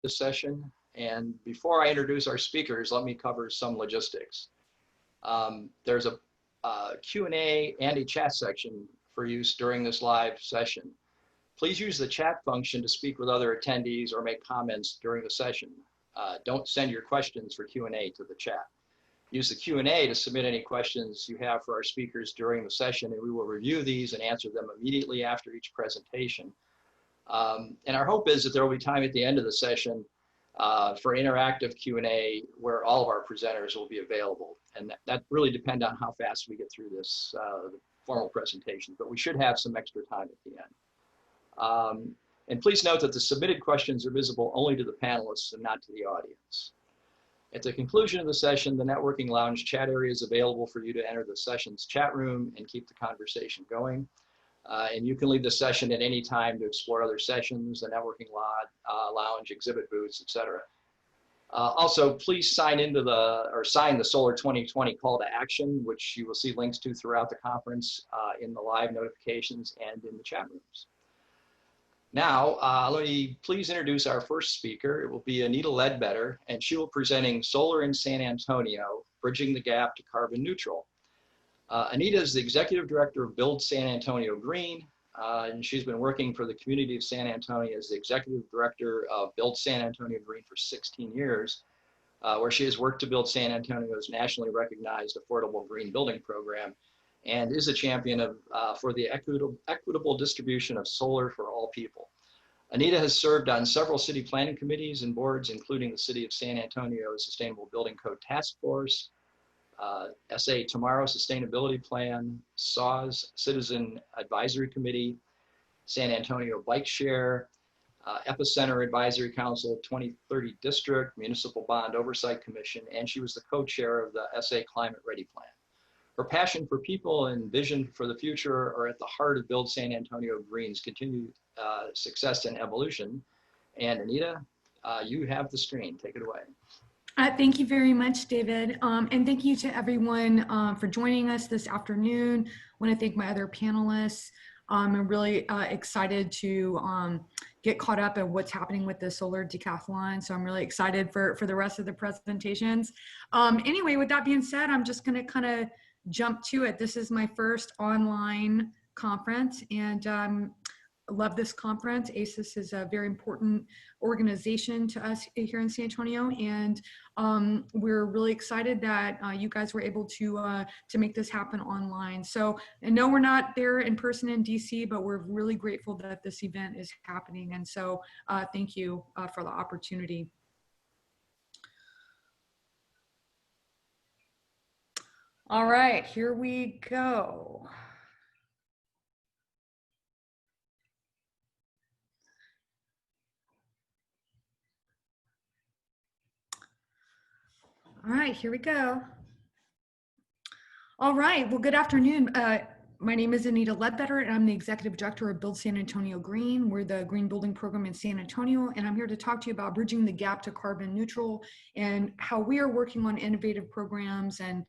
this session. And before I introduce our speakers, let me cover some logistics. There's a Q&A and a chat section for use during this live session. Please use the chat function to speak with other attendees or make comments during the session. Don't send your questions for Q&A to the chat. Use the Q&A to submit any questions you have for our speakers during the session, and we will review these and answer them immediately after each presentation. And our hope is that there will be time at the end of the session for interactive Q&A where all of our presenters will be available. And that really depends on how fast we get through this formal presentation, but we should have some extra time at the end. And please note that the submitted questions are visible only to the panelists and not to the audience. At the conclusion of the session, the Networking Lounge chat area is available for you to enter the session's chat room and keep the conversation going. And you can leave the session at any time to explore other sessions, the Networking Lounge, exhibit booths, etc. Also, please sign the Solar 2020 call to action, which you will see links to throughout the conference in the live notifications and in the chat rooms. Now, let me please introduce our first speaker. It will be Anita Ledbetter, and she will be presenting Solar in San Antonio, Bridging the Gap to Carbon Neutral. Anita is the Executive Director of Build San Antonio Green, and she's been working for the community of San Antonio as the Executive Director of Build San Antonio Green for 16 years, where she has worked to build San Antonio's nationally recognized affordable green building program, and is a champion for the equitable distribution of solar for all people. Anita has served on several city planning committees and boards, including the City of San Antonio Sustainable Building Code Task Force, SA Tomorrow Sustainability Plan, SAWS Citizen Advisory Committee, San Antonio Bike Share, Epicenter Advisory Council, 2030 District, Municipal Bond Oversight Commission, and she was the co-chair of the SA Climate Ready Plan. Her passion for people and vision for the future are at the heart of Build San Antonio Green's continued success and evolution. And Anita, you have the screen. Take it away. Thank you very much, David. And thank you to everyone for joining us this afternoon. I want to thank my other panelists. I'm really excited to get caught up in what's happening with the solar decathlon. So I'm really excited for the rest of the presentations. Anyway, with that being said, I'm just going to kind of jump to it. This is my first online conference, and I love this conference. ASES is a very important organization to us here in San Antonio, and we're really excited that you guys were able to make this happen online. So I know we're not there in person in DC, but we're really grateful that this event is happening, and so thank you for the opportunity. All right, here we go. All right, here we go. All right, well, good afternoon. My name is Anita Ledbetter, and I'm the Executive Director of Build San Antonio Green. We're the green building program in San Antonio, and I'm here to talk to you about bridging the gap to carbon neutral and how we are working on innovative programs and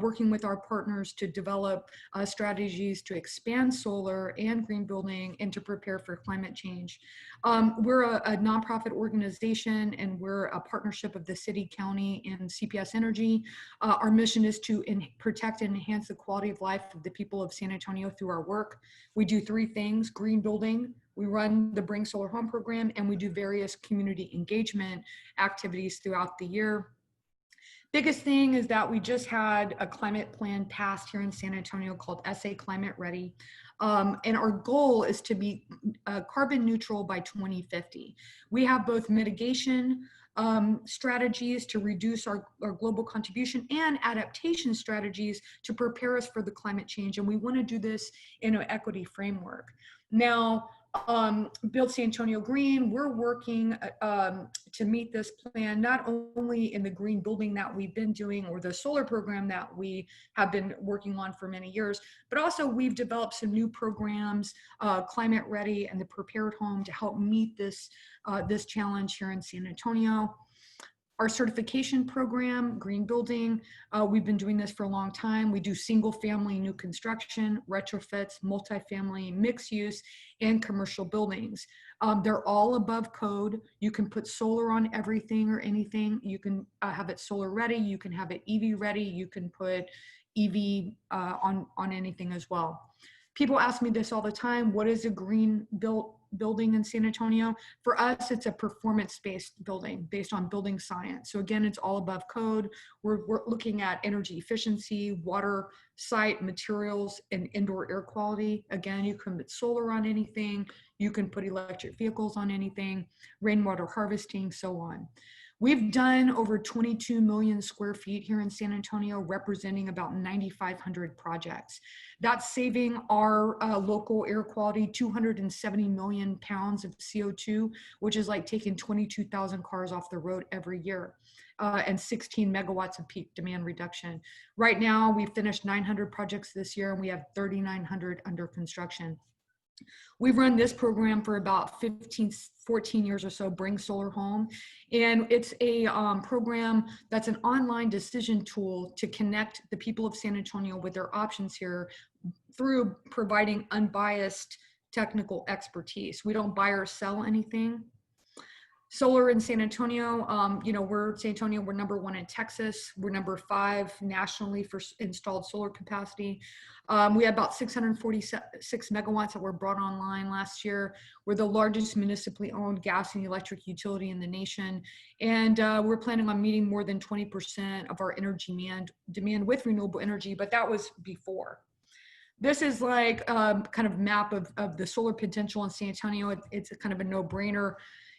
working with our partners to develop strategies to expand solar and green building and to prepare for climate change. We're a nonprofit organization, and we're a partnership of the city, county, and CPS Energy. Our mission is to protect and enhance the quality of life of the people of San Antonio through our work. We do three things: green building, we run the Bring Solar Home program, and we do various community engagement activities throughout the year. Biggest thing is that we just had a climate plan passed here in San Antonio called SA Climate Ready. And our goal is to be carbon neutral by 2050. We have both mitigation strategies to reduce our global contribution and adaptation strategies to prepare us for the climate change. And we want to do this in an equity framework. Now, Build San Antonio Green, we're working to meet this plan, not only in the green building that we've been doing or the solar program that we have been working on for many years, but also we've developed some new programs, Climate Ready and the Prepared Home, to help meet this, this challenge here in San Antonio. Our certification program, green building, we've been doing this for a long time. We do single family new construction, retrofits, multifamily, mixed use, and commercial buildings. They're all above code. You can put solar on everything or anything. You can have it solar ready. You can have it EV ready. You can put EV on anything as well. People ask me this all the time. What is a green building in San Antonio? For us, it's a performance-based building based on building science. So again, it's all above code. We're looking at energy efficiency, water, site, materials, and indoor air quality. Again, you can put solar on anything. You can put electric vehicles on anything, rainwater harvesting, so on. We've done over 22 million square feet here in San Antonio, representing about 9,500 projects. That's saving our local air quality 270 million pounds of CO2, which is like taking 22,000 cars off the road every year, and 16 megawatts of peak demand reduction. Right now, we finished 900 projects this year, and we have 3,900 under construction. We've run this program for about 14 years or so, Bring Solar Home. And it's a program that's an online decision tool to connect the people of San Antonio with their options here through providing unbiased technical expertise. We don't buy or sell anything. Solar in San Antonio, we're San Antonio, we're #1 in Texas. We're #5 nationally for installed solar capacity. We had about 646 megawatts that were brought online last year. We're the largest municipally owned gas and electric utility in the nation. And we're planning on meeting more than 20% of our energy demand with renewable energy, but that was before. This is like kind of map of the solar potential in San Antonio. It's a kind of a no-brainer.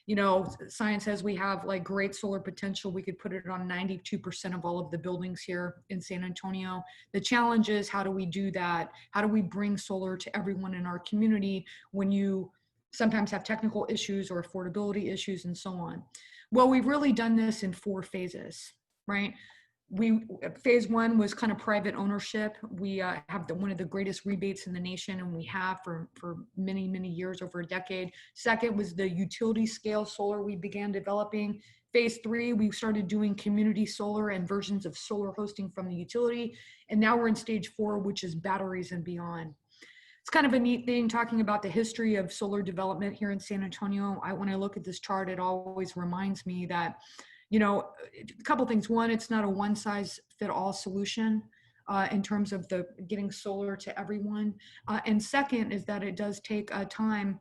You know, science says we have like great solar potential. We could put it on 92% of all of the buildings here in San Antonio. The challenge is, how do we do that? How do we bring solar to everyone in our community when you sometimes have technical issues or affordability issues and so on? Well, we've really done this in 4 phases, right? Phase 1 was kind of private ownership. We have one of the greatest rebates in the nation, and we have for many, many years, over a decade. Second was the utility scale solar we began developing. Phase 3, we started doing community solar and versions of solar hosting from the utility. And now we're in stage 4, which is batteries and beyond. It's kind of a neat thing talking about the history of solar development here in San Antonio. When I look at this chart, it always reminds me that, you know, a couple things. One, it's not a one-size-fit-all solution in terms of getting solar to everyone. And second is that it does take time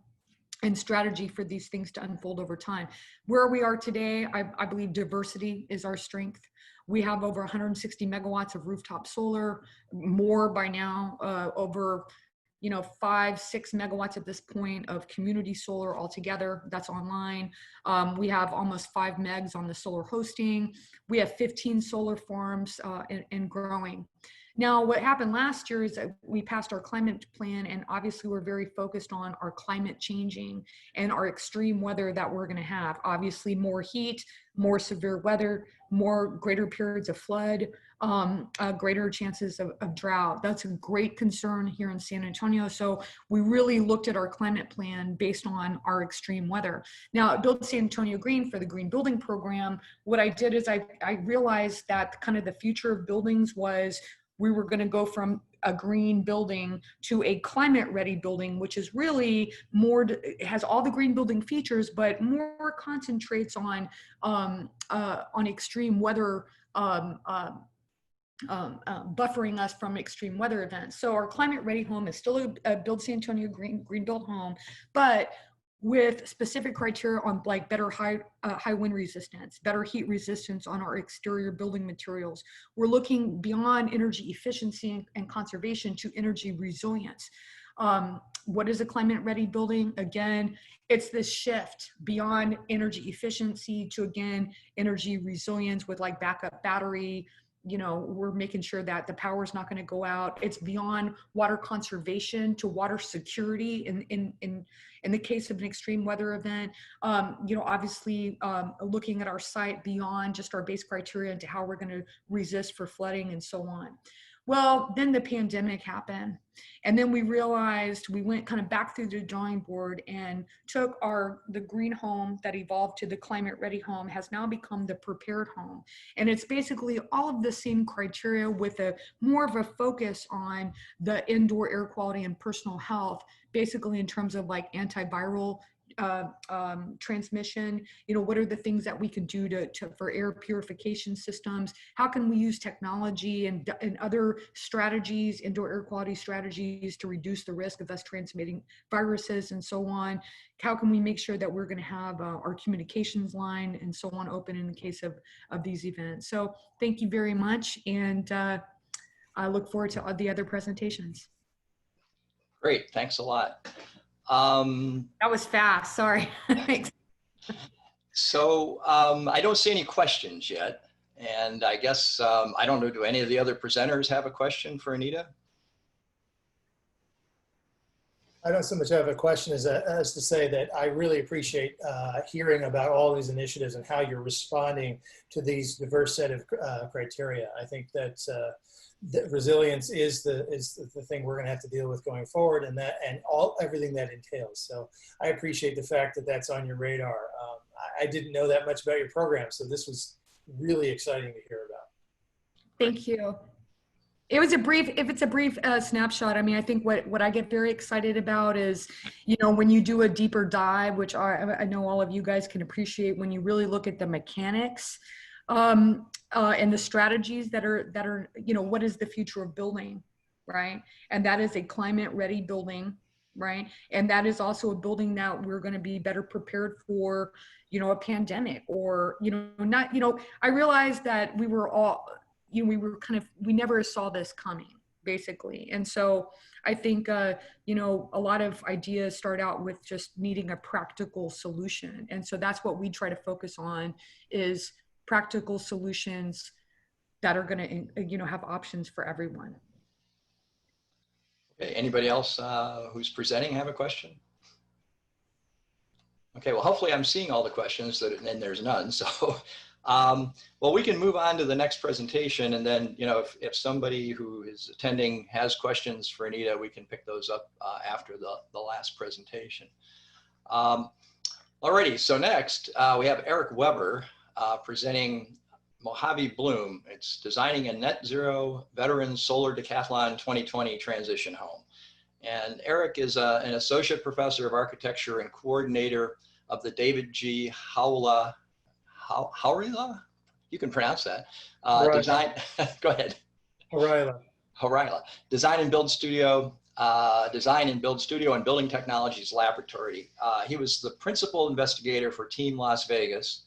and strategy for these things to unfold over time. Where we are today, I believe diversity is our strength. We have over 160 megawatts of rooftop solar, more by now, over 5-6 megawatts at this point of community solar altogether that's online. We have almost 5 megs on the solar hosting. We have 15 solar farms and growing. Now, what happened last year is that we passed our climate plan, and obviously we're very focused on our climate changing and our extreme weather that we're gonna have. Obviously more heat, more severe weather, greater periods of flood, greater chances of drought. That's a great concern here in San Antonio. So we really looked at our climate plan based on our extreme weather. Now, at Build San Antonio Green, for the Green Building Program, what I did is I realized that kind of the future of buildings was we were going to go from a green building to a climate ready building, which is really more, it has all the green building features, but more concentrates on extreme weather, buffering us from extreme weather events. So our climate ready home is still a Build San Antonio Green Build home, but with specific criteria on like better high wind resistance, better heat resistance on our exterior building materials. We're looking beyond energy efficiency and conservation to energy resilience. What is a climate ready building? Again, it's this shift beyond energy efficiency to, again, energy resilience with like backup battery. We're making sure that the power is not going to go out. It's beyond water conservation to water security in the case of an extreme weather event. Obviously looking at our site beyond just our base criteria into how we're going to resist for flooding and so on. Well, then the pandemic happened. And then we realized we went kind of back through the drawing board and took the green home that evolved to the climate ready home has now become the prepared home. And it's basically all of the same criteria with a more of a focus on the indoor air quality and personal health, basically in terms of like antiviral transmission. What are the things that we can do for air purification systems? How can we use technology and other strategies, indoor air quality strategies, to reduce the risk of us transmitting viruses and so on? How can we make sure that we're going to have our communications line and so on open in the case of these events? So thank you very much, and I look forward to the other presentations. Great, thanks a lot. That was fast, sorry. Thanks. So I don't see any questions yet. And I guess, I don't know, do any of the other presenters have a question for Anita? I don't so much have a question as to say that I really appreciate hearing about all these initiatives and how you're responding to these diverse set of criteria. I think that resilience is the thing we're going to have to deal with going forward, and everything that entails. So I appreciate the fact that that's on your radar. I didn't know that much about your program, so this was really exciting to hear about. Thank you. If it's a brief snapshot, I mean, I think what I get very excited about is, when you do a deeper dive, which I know all of you guys can appreciate, when you really look at the mechanics and the strategies that are, what is the future of building, right? And that is a climate ready building, right? And that is also a building that we're going to be better prepared for, a pandemic or, I realized that we were all, we never saw this coming, basically. And so I think, a lot of ideas start out with just needing a practical solution. And so that's what we try to focus on, is practical solutions that are going to, have options for everyone. Okay, anybody else who's presenting have a question? Okay, well, hopefully I'm seeing all the questions, and there's none. So, well, we can move on to the next presentation, and then, if somebody who is attending has questions for Anita, we can pick those up after the last presentation. Alrighty, so next we have Eric Weber presenting Mojave Bloom. It's designing a net zero veteran solar decathlon 2020 transition home. And Eric is an associate professor of architecture and coordinator of the David G. Howla, you can pronounce that, design, go ahead. Horila. Design and Build Studio and Building Technologies Laboratory. He was the principal investigator for Team Las Vegas,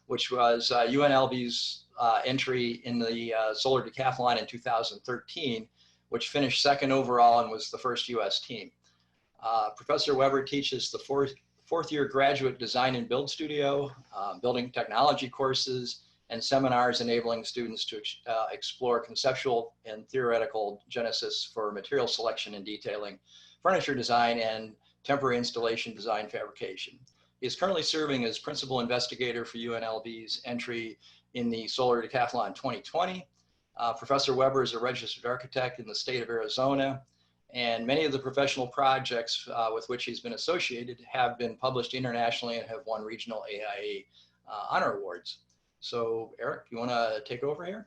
which was UNLV's entry in the Solar Decathlon in 2013, which finished second overall and was the first US team. Professor Weber teaches the fourth year graduate design and build studio, building technology courses, and seminars enabling students to explore conceptual and theoretical genesis for material selection and detailing, furniture design, and temporary installation design fabrication. He is currently serving as principal investigator for UNLV's entry in the Solar Decathlon 2020. Professor Weber is a registered architect in the state of Arizona, and many of the professional projects with which he's been associated have been published internationally and have won regional AIA honor awards. So Eric, you want to take over here?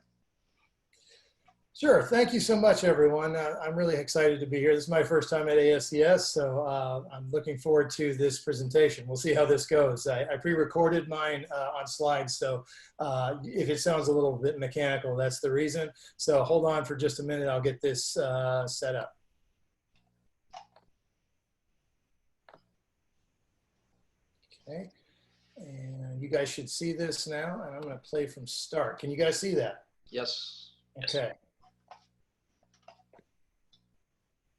Sure. Thank you so much, everyone. I'm really excited to be here. This is my first time at ASES, so I'm looking forward to this presentation. We'll see how this goes. I pre-recorded mine on slides, so if it sounds a little bit mechanical, that's the reason. So hold on for just a minute. I'll get this set up. Okay. And you guys should see this now, and I'm going to play from start. Can you guys see that? Yes. Okay.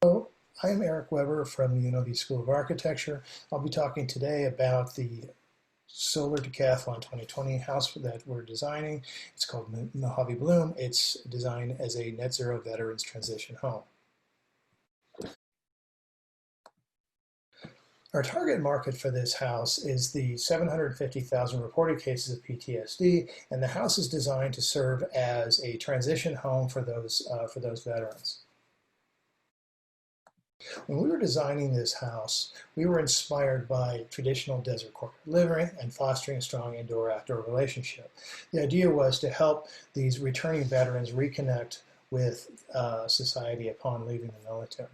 So, I'm Eric Weber from the UNLV School of Architecture. I'll be talking today about the Solar Decathlon 2020 house that we're designing. It's called Mojave Bloom. It's designed as a net zero veterans transition home. Our target market for this house is the 750,000 reported cases of PTSD, and the house is designed to serve as a transition home for those veterans. When we were designing this house, we were inspired by traditional desert corporate living and fostering a strong indoor-outdoor relationship. The idea was to help these returning veterans reconnect with society upon leaving the military.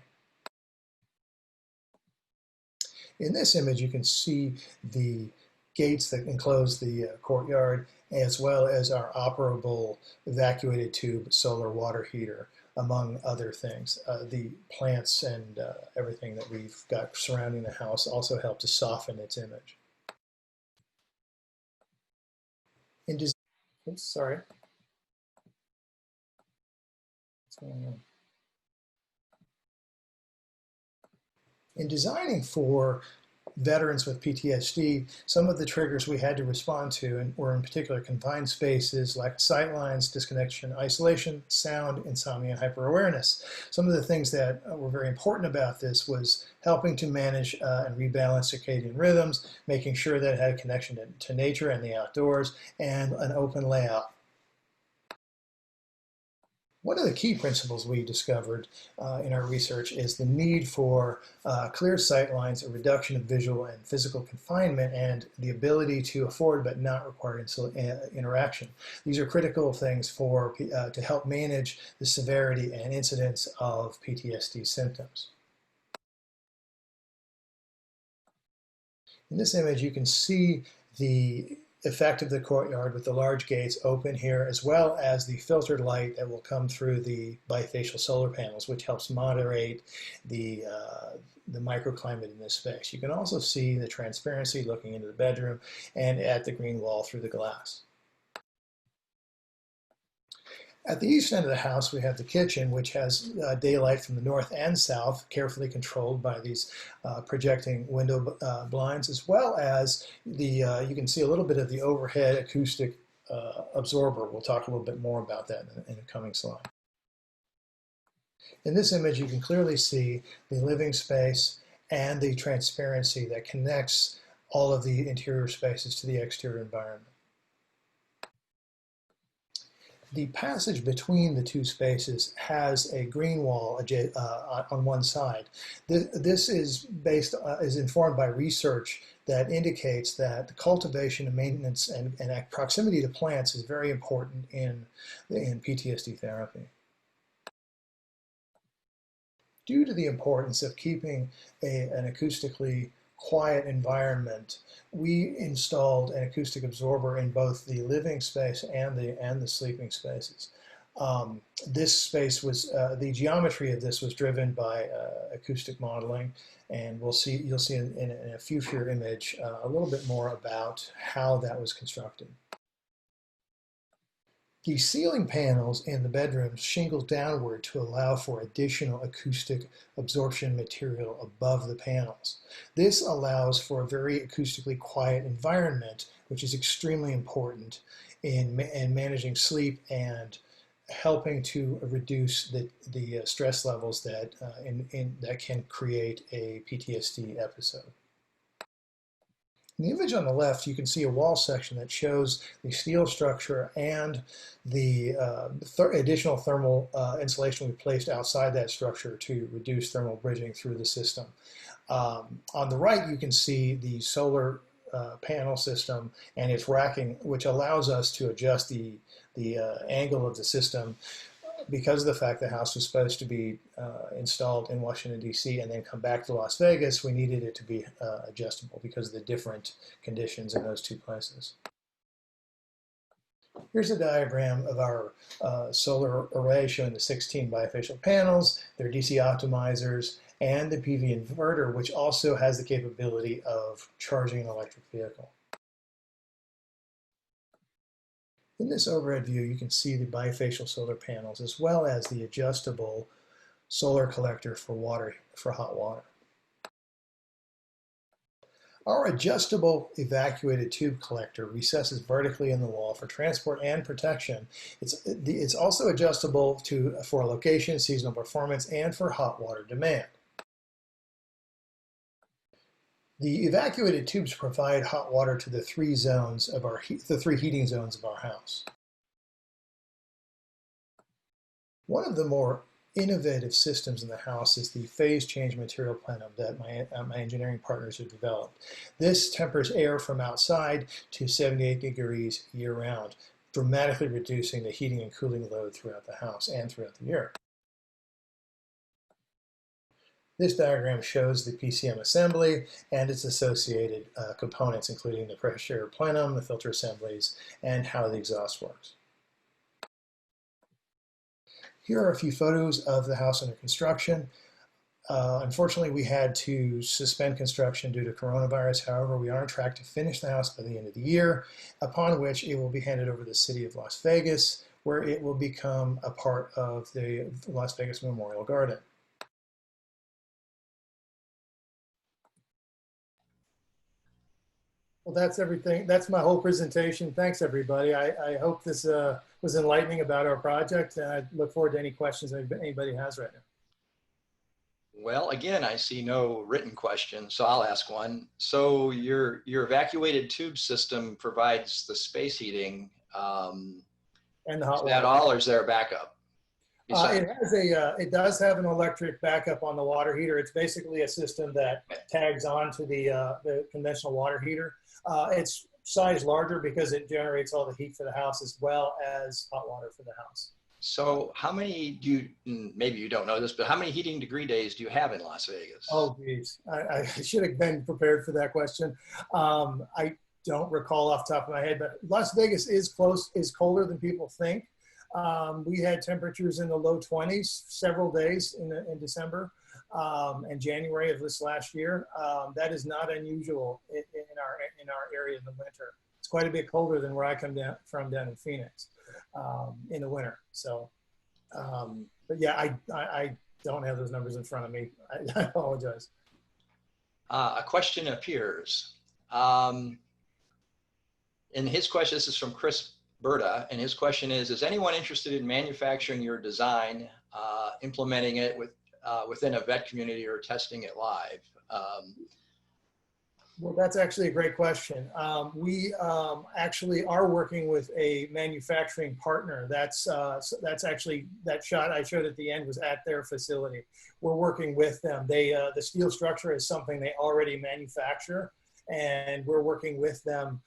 In this image, you can see the gates that enclose the courtyard, as well as our operable evacuated tube solar water heater, among other things. The plants and everything that we've got surrounding the house also help to soften its image. Oops, sorry. What's going on? In designing for veterans with PTSD, some of the triggers we had to respond to and were in particular confined spaces like sight lines, disconnection, isolation, sound, insomnia, and hyperawareness. Some of the things that were very important about this was helping to manage and rebalance circadian rhythms, making sure that it had a connection to nature and the outdoors, and an open layout. One of the key principles we discovered in our research is the need for clear sight lines, a reduction of visual and physical confinement, and the ability to afford but not require interaction. These are critical things to help manage the severity and incidence of PTSD symptoms. In this image, you can see the effect of the courtyard with the large gates open here, as well as the filtered light that will come through the bifacial solar panels, which helps moderate the microclimate in this space. You can also see the transparency looking into the bedroom and at the green wall through the glass. At the east end of the house, we have the kitchen, which has daylight from the north and south, carefully controlled by these projecting window blinds, as well as you can see a little bit of the overhead acoustic absorber. We'll talk a little bit more about that in a coming slide. In this image, you can clearly see the living space and the transparency that connects all of the interior spaces to the exterior environment. The passage between the two spaces has a green wall on one side. This is informed by research that indicates that the cultivation and maintenance and proximity to plants is very important in PTSD therapy. Due to the importance of keeping an acoustically quiet environment, we installed an acoustic absorber in both the living space and the sleeping spaces. This space was the geometry of this was driven by acoustic modeling, and you'll see in a future image a little bit more about how that was constructed. The ceiling panels in the bedrooms shingle downward to allow for additional acoustic absorption material above the panels. This allows for a very acoustically quiet environment, which is extremely important in managing sleep and helping to reduce the stress levels that can create a PTSD episode. In the image on the left, you can see a wall section that shows the steel structure and the additional thermal insulation we placed outside that structure to reduce thermal bridging through the system. On the right, you can see the solar panel system and its racking, which allows us to adjust the angle of the system. Because of the fact the house was supposed to be installed in Washington, D.C. and then come back to Las Vegas, we needed it to be adjustable because of the different conditions in those two places. Here's a diagram of our solar array showing the 16 bifacial panels, their DC optimizers, and the PV inverter, which also has the capability of charging an electric vehicle. In this overhead view, you can see the bifacial solar panels as well as the adjustable solar collector for hot water. Our adjustable evacuated tube collector recesses vertically in the wall for transport and protection. It's also adjustable for location, seasonal performance, and for hot water demand. The evacuated tubes provide hot water to the three zones of the three heating zones of our house. One of the more innovative systems in the house is the phase change material plenum that my engineering partners have developed. This tempers air from outside to 78 degrees year-round, dramatically reducing the heating and cooling load throughout the house and throughout the year. This diagram shows the PCM assembly and its associated components, including the pressure plenum, the filter assemblies, and how the exhaust works. Here are a few photos of the house under construction. Unfortunately, we had to suspend construction due to coronavirus. However, we are on track to finish the house by the end of the year, upon which it will be handed over to the city of Las Vegas, where it will become a part of the Las Vegas Memorial Garden. Well, that's everything. That's my whole presentation. Thanks, everybody. I hope this was enlightening about our project, and I look forward to any questions anybody has right now. Well, again, I see no written question, so I'll ask one. So your evacuated tube system provides the space heating. And the hot Is water. that all, or is there a backup? It does have an electric backup on the water heater. It's basically a system that tags on to the conventional water heater. It's sized larger because it generates all the heat for the house as well as hot water for the house. So how many maybe you don't know this, but how many heating degree days do you have in Las Vegas? Oh, geez. I should have been prepared for that question. I don't recall off the top of my head, but Las Vegas is colder than people think. We had temperatures in the low 20s several days in December and January of this last year. That is not unusual in our area in the winter. It's quite a bit colder than where I come from down in Phoenix in the winter. So, but yeah, I don't have those numbers in front of me. I apologize. A question appears. And his question, this is from Chris Berta, and his question is anyone interested in manufacturing your design, implementing it within a vet community or testing it live? Well, that's actually a great question. We actually are working with a manufacturing partner. That's actually, that shot I showed at the end was at their facility. We're working with them. The steel structure is something they already manufacture, and we're working with them.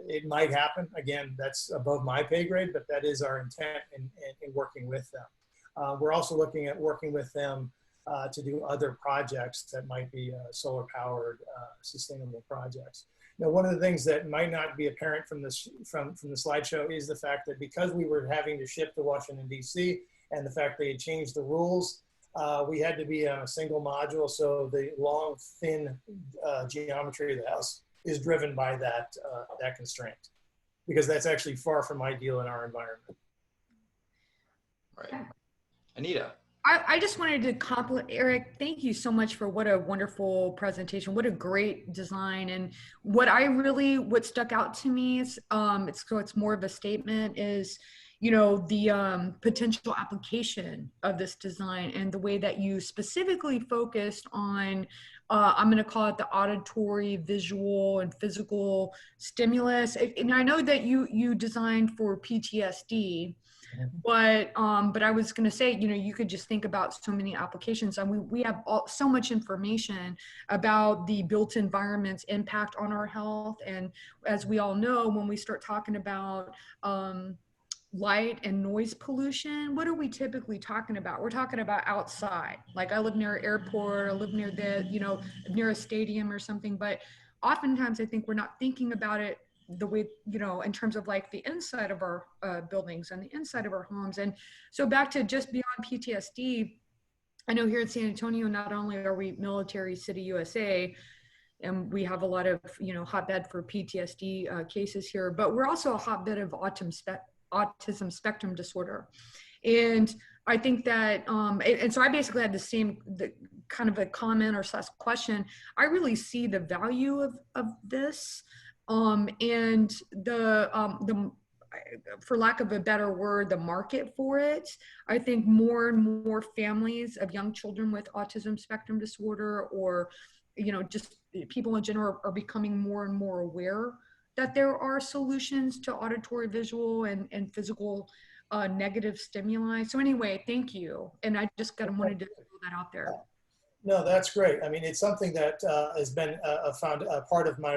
It might happen. Again, that's above my pay grade, but that is our intent in working with them. We're also looking at working with them to do other projects that might be solar powered, sustainable projects. Now, one of the things that might not be apparent from the slideshow is the fact that because we were having to ship to Washington, D.C., and the fact they had changed the rules, we had to be on a single module. So the long, thin geometry of the house is driven by that constraint, because that's actually far from ideal in our environment. Right. Anita. I just wanted to compliment Eric. Thank you so much for what a wonderful presentation. What a great design. And what stuck out to me is, it's more of a statement, is, you know, the potential application of this design and the way that you specifically focused on, I'm going to call it the auditory, visual, and physical stimulus. And I know that you designed for PTSD. But I was going to say, you know, you could just think about so many applications, and we have so much information about the built environment's impact on our health. And as we all know, when we start talking about light and noise pollution, what are we typically talking about? We're talking about outside. Like, I live near an airport, I live near near a stadium or something, but oftentimes I think we're not thinking about it the way, you know, in terms of like the inside of our buildings and the inside of our homes. And so back to just beyond PTSD, I know here in San Antonio, not only are we military city USA, and we have a lot of, you know, hotbed for PTSD cases here, but we're also a hotbed of autism spectrum disorder. And I think that, and so I basically had the kind of a comment or / question. I really see the value of this. And the for lack of a better word, the market for it. I think more and more families of young children with autism spectrum disorder or just people in general are becoming more and more aware that there are solutions to auditory, visual, and physical negative stimuli. So anyway, thank you. And I just wanted to throw that out there. No, that's great. I mean, it's something that has been found a part of my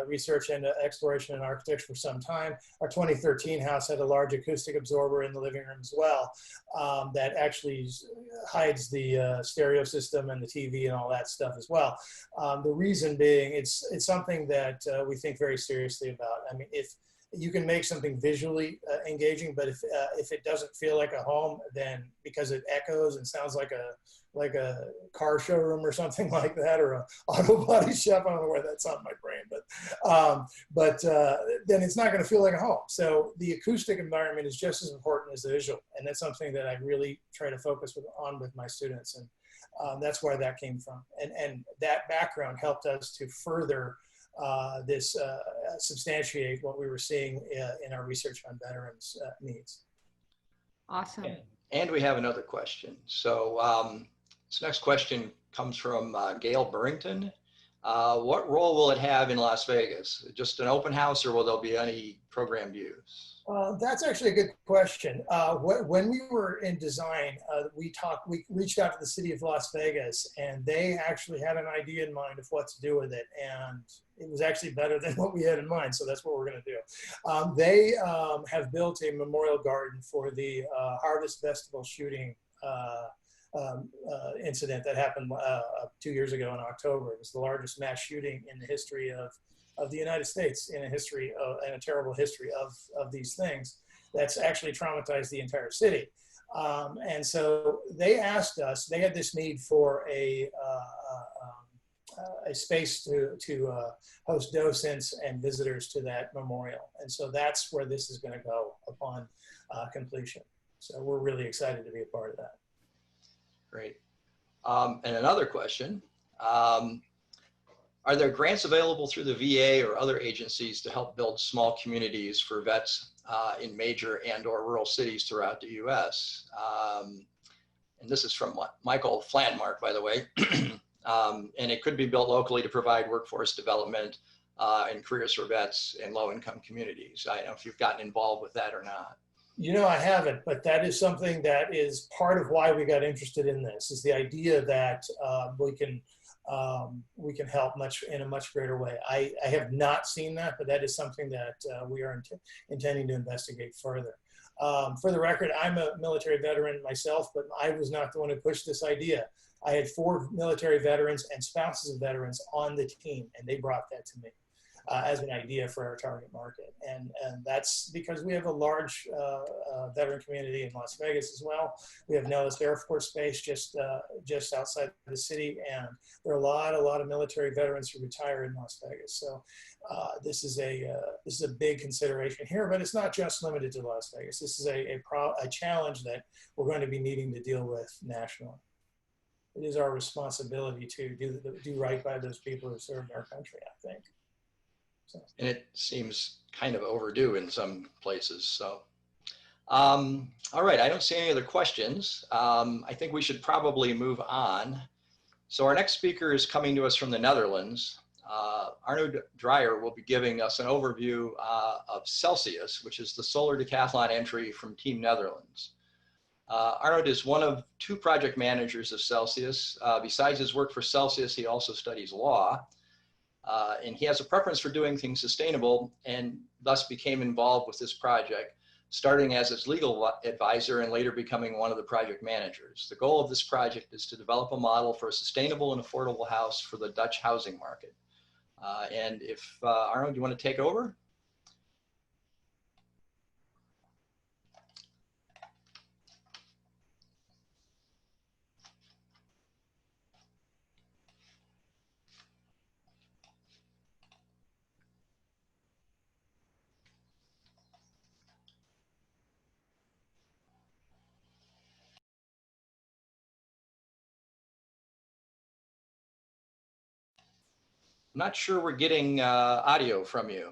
research and exploration in architecture for some time. Our 2013 house had a large acoustic absorber in the living room as well that actually hides the stereo system and the TV and all that stuff as well. The reason being, it's something that we think very seriously about. I mean, if you can make something visually engaging, but if it doesn't feel like a home, then because it echoes and sounds like a car showroom or something like that, or a auto body shop. I don't know where that's on my brain, but then it's not going to feel like a home. So the acoustic environment is just as important as the visual, and that's something that I really try to focus on with my students, and that's where that came from. And that background helped us to further substantiate what we were seeing in our research on veterans' needs. Awesome. And we have another question. So this next question comes from Gail Burrington. What role will it have in Las Vegas? Just an open house, or will there be any programmed use? That's actually a good question. When we were in design, we reached out to the city of Las Vegas, and they actually had an idea in mind of what to do with it. And it was actually better than what we had in mind. So that's what we're going to do. They have built a memorial garden for the Harvest Festival shooting incident that happened 2 years ago in October. It was the largest mass shooting in the history of the United States, in a terrible history of these things. That's actually traumatized the entire city. And so they asked us, they had this need for a space to host docents and visitors to that memorial. And so that's where this is going to go upon completion. So we're really excited to be a part of that. Great. And another question. Are there grants available through the VA or other agencies to help build small communities for vets in major and/or rural cities throughout the U.S.? And this is from Michael Flandmark, by the way. And it could be built locally to provide workforce development and careers for vets in low-income communities. I don't know if you've gotten involved with that or not. You know, I haven't, but that is something that is part of why we got interested in this, is the idea that we can help in a much greater way. I have not seen that, but that is something that we are intending to investigate further. For the record, I'm a military veteran myself, but I was not the one who pushed this idea. I had 4 military veterans and spouses of veterans on the team, and they brought that to me as an idea for our target market. And that's because we have a large veteran community in Las Vegas as well. We have Nellis Air Force Base just outside the city, and there are a lot of military veterans who retire in Las Vegas. So this is a big consideration here, but it's not just limited to Las Vegas. This is a challenge that we're going to be needing to deal with nationally. It is our responsibility to do right by those people who served our country, I think. So. And it seems kind of overdue in some places. So, all right, I don't see any other questions. I think we should probably move on. So our next speaker is coming to us from the Netherlands. Arnoud Draijer will be giving us an overview of Celsius, which is the solar decathlon entry from Team Netherlands. Arnoud is one of 2 project managers of Celsius. Besides his work for Celsius, he also studies law. And he has a preference for doing things sustainable, and thus became involved with this project, starting as its legal advisor and later becoming one of the project managers. The goal of this project is to develop a model for a sustainable and affordable house for the Dutch housing market. And if Arnoud, do you want to take over? I'm not sure we're getting audio from you.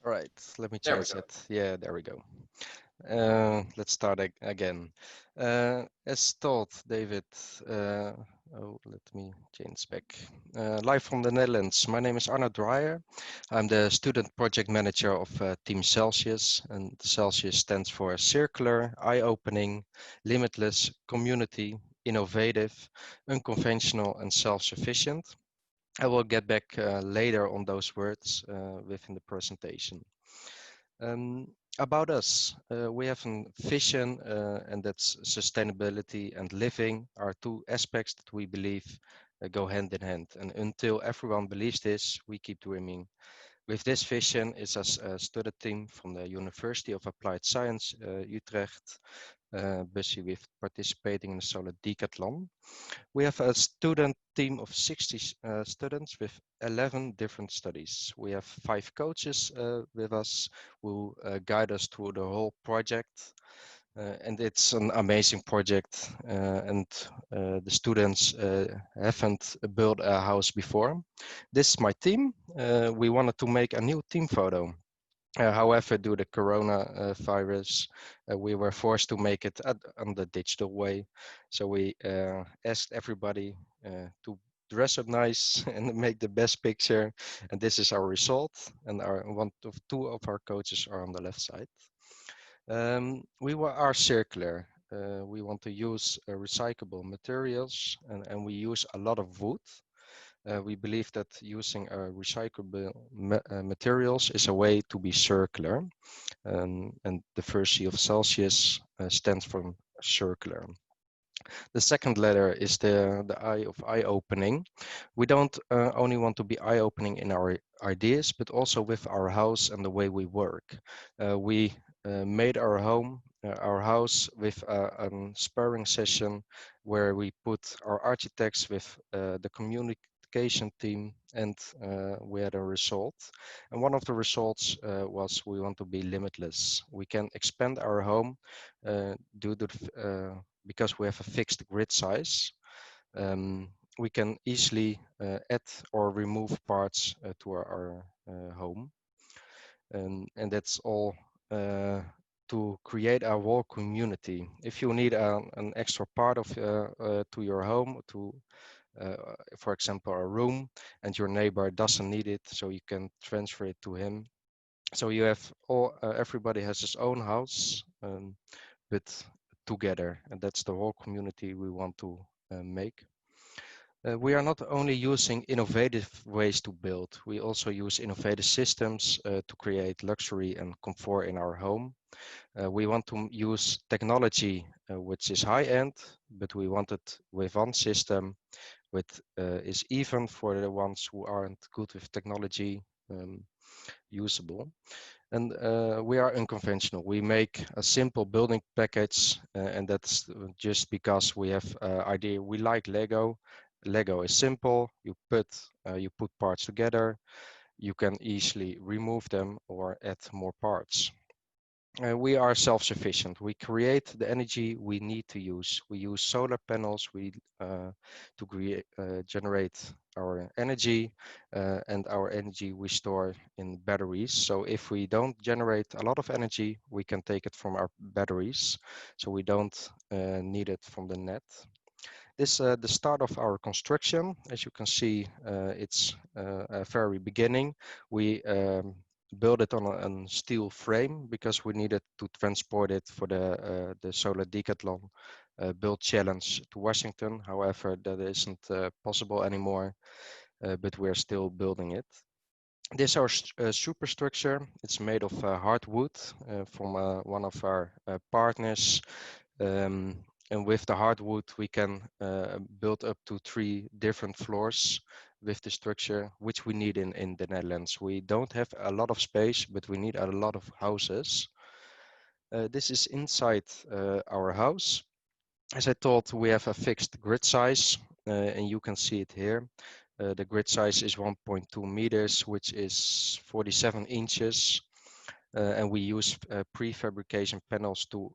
All right, let me There we change go. it. Yeah, there we go. Let's start again. As told, David, Oh, let me change back. Live from the Netherlands. My name is Arnoud Draijer. I'm the student project manager of Team Celsius, and Celsius stands for circular, eye-opening, limitless, community, innovative, unconventional, and self-sufficient. I will get back later on those words within the presentation. About us, we have a vision, and that's sustainability and living are two aspects that we believe go hand in hand. And until everyone believes this, we keep dreaming. With this vision is a student team from the University of Applied Science, Utrecht, busy with participating in the solar decathlon. We have a student team of 60 students with 11 different studies. We have 5 coaches with us who guide us through the whole project. And it's an amazing project, and the students haven't built a house before. This is my team. We wanted to make a new team photo. However, due to corona virus, we were forced to make it on the digital way. So we asked everybody to dress up nice and make the best picture. And this is our result. And two of our coaches are on the left side. We are circular. We want to use recyclable materials, and we use a lot of wood. We believe that using recyclable materials is a way to be circular, and the first C of Celsius stands for circular. The second letter is the I of eye-opening. We don't only want to be eye-opening in our ideas, but also with our house and the way we work. We made our house with a sparring session where we put our architects with the communication team, and we had a result. And one of the results was we want to be limitless. We can expand our home due to because we have a fixed grid size. We can easily add or remove parts to our home. And that's all to create a whole community. If you need an extra part of to your home, to for example a room, and your neighbor doesn't need it, so you can transfer it to him. So you have everybody has his own house, but together, and that's the whole community we want to make. We are not only using innovative ways to build, we also use innovative systems to create luxury and comfort in our home. We want to use technology which is high-end, but we want it with one system which is even for the ones who aren't good with technology, usable. And we are unconventional. We make a simple building package, and that's just because we have idea. We like Lego. Lego is simple. You put parts together. You can easily remove them or add more parts. We are self-sufficient. We create the energy we need to use. We use solar panels to generate our energy, and our energy we store in batteries. So if we don't generate a lot of energy, we can take it from our batteries. So we don't need it from the net. This is the start of our construction. As you can see, it's a very beginning. We built it on a steel frame because we needed to transport it for the solar decathlon build challenge to Washington. However, that isn't possible anymore, but we're still building it. This is our superstructure. It's made of hardwood from one of our partners. And with the hardwood, we can build up to 3 different floors with the structure, which we need in the Netherlands. We don't have a lot of space, but we need a lot of houses. This is inside our house. As I told, we have a fixed grid size, and you can see it here. The grid size is 1.2 meters, which is 47 inches. And we use prefabrication panels to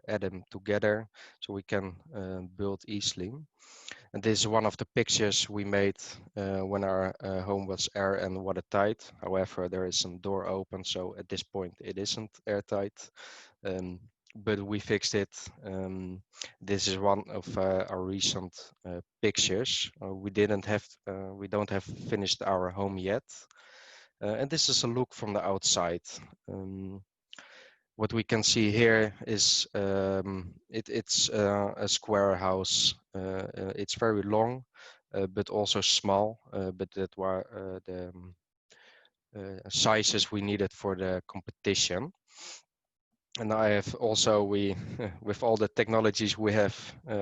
add them together so we can build easily. And this is one of the pictures we made when our home was air and watertight. However, there is some door open, so at this point it isn't airtight. but we fixed it. This is one of our recent pictures. We don't have finished our home yet, and this is a look from the outside. What we can see here is it's a square house. It's very long, but also small. But that were the sizes we needed for the competition. And I have also, with all the technologies we have,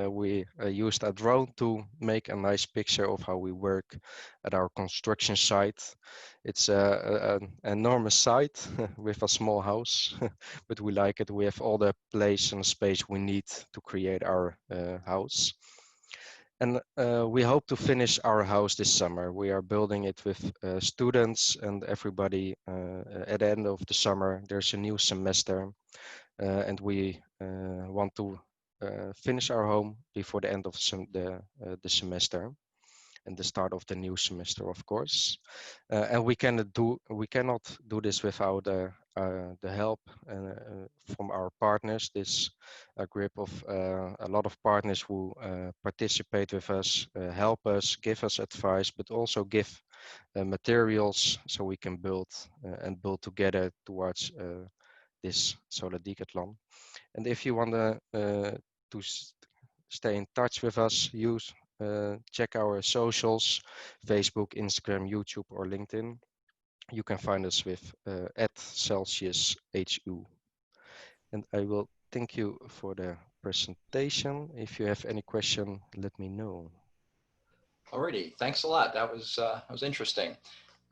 we used a drone to make a nice picture of how we work at our construction site. It's an enormous site with a small house, but we like it. We have all the place and space we need to create our house. And we hope to finish our house this summer. We are building it with students and everybody. At the end of the summer, there's a new semester. And we want to finish our home before the end of the semester and the start of the new semester, of course. And we cannot do this without the help from our partners. This a group of a lot of partners who participate with us, help us, give us advice, but also give materials so we can build and build together towards this solar decathlon. And if you want to stay in touch with us, check our socials, Facebook, Instagram, YouTube, or LinkedIn. You can find us with @CelsiusHU. And I will thank you for the presentation. If you have any question, let me know. Alrighty, thanks a lot. That was interesting.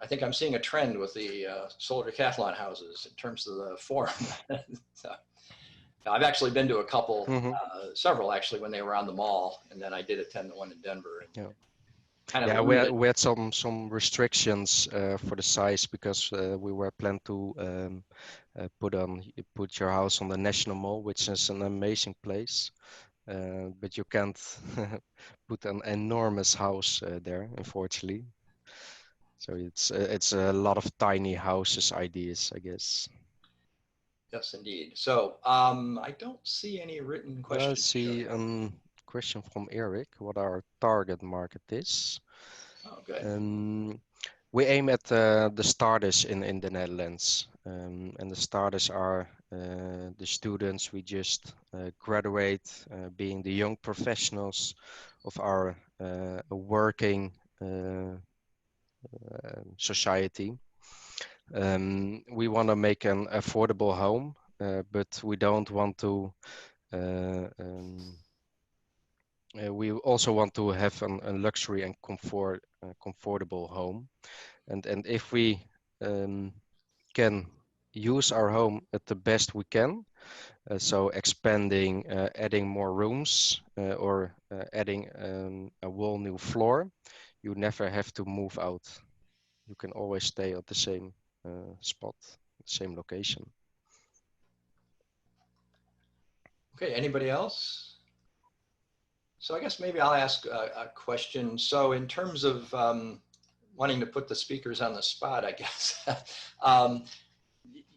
I think I'm seeing a trend with the solar decathlon houses in terms of the form. So, I've actually been to a couple, several actually, when they were on the mall, and then I did attend the one in Denver. And yeah, kind of yeah, limited. we had some restrictions for the size because we were planned to put your house on the National Mall, which is an amazing place. But you can't put an enormous house there, unfortunately. So it's a lot of tiny houses ideas, I guess. Yes, indeed. So I don't see any written questions. I see a question from Eric, what our target market is. Oh, good. We aim at the starters in the Netherlands. And the starters are the students we just graduate, being the young professionals of our working society. We want to make an affordable home, but we don't want to we also want to have a luxury and comfortable home, and if we can use our home at the best we can, so expanding, adding more rooms, or adding a whole new floor, you never have to move out. You can always stay at the same spot, same location. Okay, anybody else? So I guess maybe I'll ask a question. So in terms of wanting to put the speakers on the spot, I guess,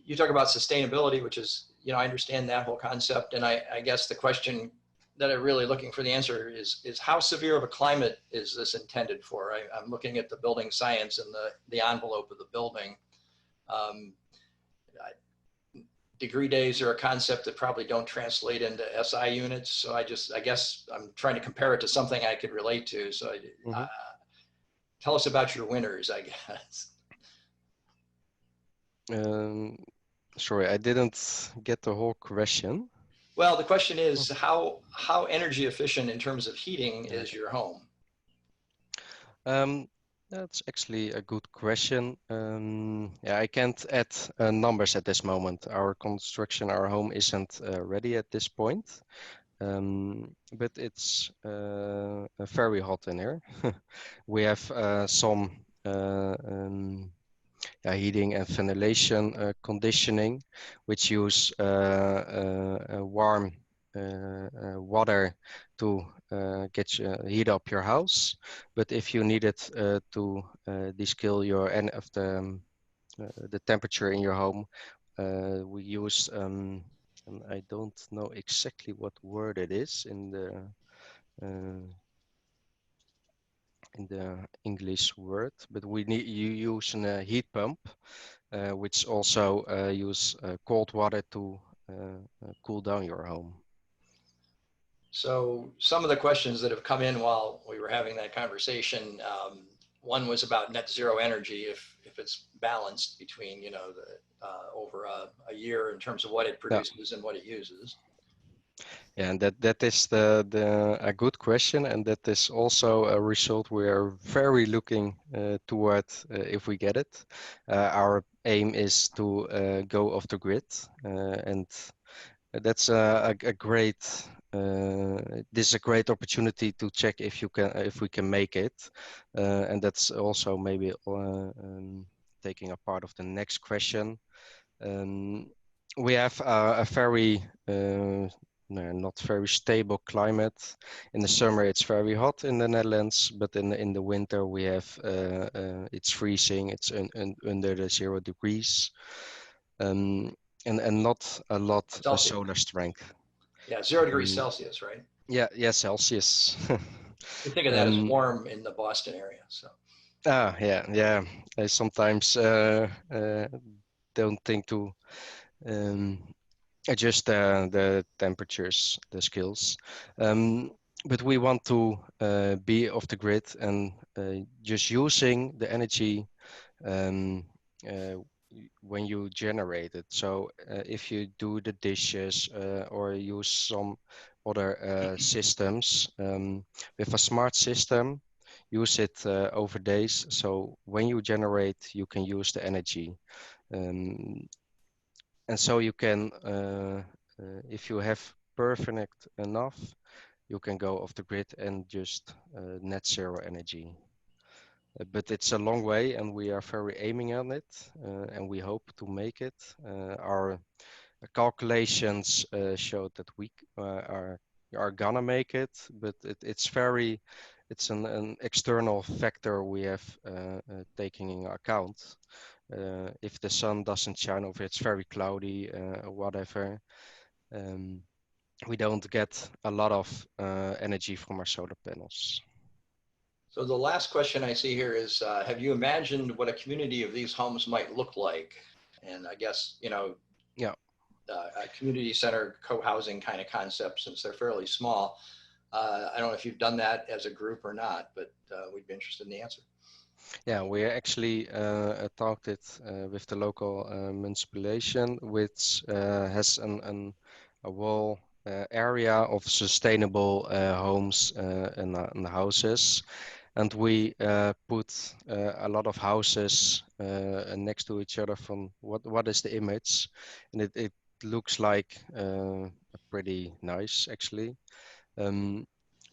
you talk about sustainability, which is, I understand that whole concept. And I guess the question that I'm really looking for the answer is how severe of a climate is this intended for? I'm looking at the building science and the envelope of the building. Degree days are a concept that probably don't translate into SI units. So I guess I'm trying to compare it to something I could relate to. So tell us about your winners, I guess. Sorry, I didn't get the whole question. Well, the question is how energy efficient in terms of heating is your home? That's actually a good question. Yeah, I can't add numbers at this moment. Our home isn't ready at this point. But it's very hot in here. We have some heating and ventilation conditioning, which use warm water to heat up your house. But if you needed to descale your end of the temperature in your home, we use and I don't know exactly what word it is in the English word, but we need you use a heat pump, which also use cold water to cool down your home. So some of the questions that have come in while we were having that conversation, one was about net zero energy, if it's balanced between, you know, over a year in terms of what it produces and what it uses. Yeah, and that is a good question, and that is also a result we are very looking toward if we get it. Our aim is to go off the grid, and that's a great. This is a great opportunity to check if we can make it, and that's also maybe taking a part of the next question. We have a very not very stable climate. In the summer, it's very hot in the Netherlands, but in the winter, we have it's freezing. It's under the 0 degrees, and not a lot of Celsius. solar strength. Yeah, 0 degrees Celsius, right? Yeah, Celsius. You think of that as warm in the Boston area, so. Yeah. I sometimes don't think to adjust the temperatures, the skills. But we want to be off the grid and just using the energy when you generate it. So if you do the dishes or use some other systems with a smart system, use it over days. So when you generate, you can use the energy. And so you can, if you have perfect enough, you can go off the grid and just net zero energy. But it's a long way, and we are very aiming on it, and we hope to make it. Our calculations show that we are gonna make it, but it's an external factor we have taken in account. If the sun doesn't shine, or if it's very cloudy, whatever, we don't get a lot of energy from our solar panels. So the last question I see here is, have you imagined what a community of these homes might look like? And I guess, you know, yeah, a community center co-housing kind of concept, since they're fairly small. I don't know if you've done that as a group or not, but we'd be interested in the answer. Yeah, we actually talked it with the local municipality, which has a whole area of sustainable homes and houses. And we put a lot of houses next to each other from what is the image. And it looks like pretty nice, actually.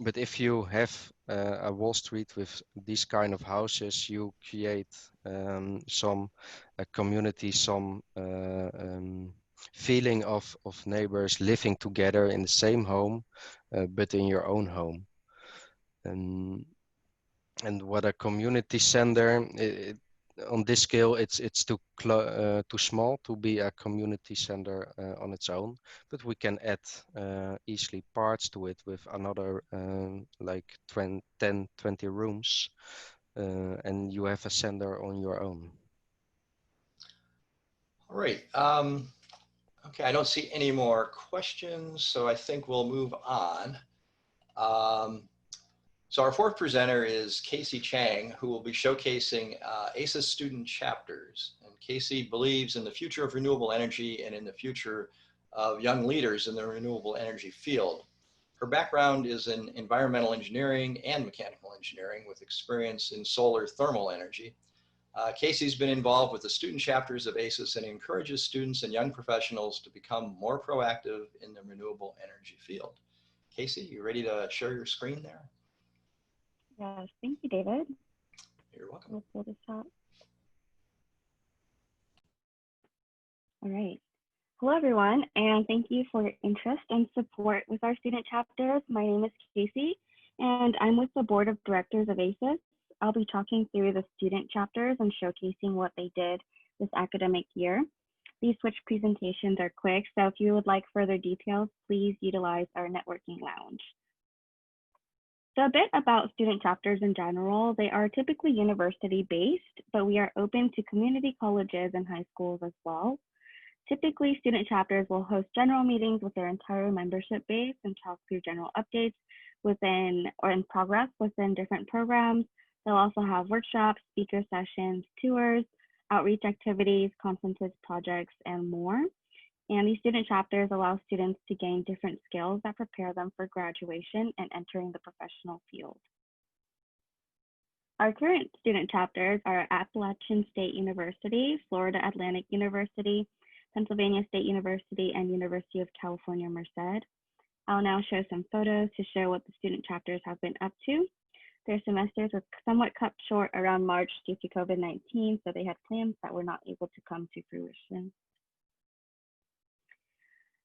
But if you have a Wall Street with these kind of houses, you create some community, some feeling of neighbors living together in the same home, but in your own home. And what a community center, on this scale, it's too small to be a community center on its own, but we can add easily parts to it with another like 10, 20 rooms, and you have a center on your own. All right. Okay, I don't see any more questions, so I think we'll move on. So our fourth presenter is Kaycee Chang, who will be showcasing ASES student chapters. And Kaycee believes in the future of renewable energy and in the future of young leaders in the renewable energy field. Her background is in environmental engineering and mechanical engineering with experience in solar thermal energy. Kaycee's been involved with the student chapters of ASES and encourages students and young professionals to become more proactive in the renewable energy field. Kaycee, you ready to share your screen there? Yes, thank you, David. You're welcome. Let's pull this up. All right. Hello, everyone, and thank you for your interest and support with our student chapters. My name is Kaycee, and I'm with the Board of Directors of ASES. I'll be talking through the student chapters and showcasing what they did this academic year. These switch presentations are quick, so if you would like further details, please utilize our networking lounge. So a bit about student chapters in general. They are typically university-based, but we are open to community colleges and high schools as well. Typically, student chapters will host general meetings with their entire membership base and talk through general updates within or in progress within different programs. They'll also have workshops, speaker sessions, tours, outreach activities, conferences, projects, and more. And these student chapters allow students to gain different skills that prepare them for graduation and entering the professional field. Our current student chapters are Appalachian State University, Florida Atlantic University, Pennsylvania State University, and University of California, Merced. I'll now show some photos to show what the student chapters have been up to. Their semesters were somewhat cut short around March due to COVID-19, so they had plans that were not able to come to fruition.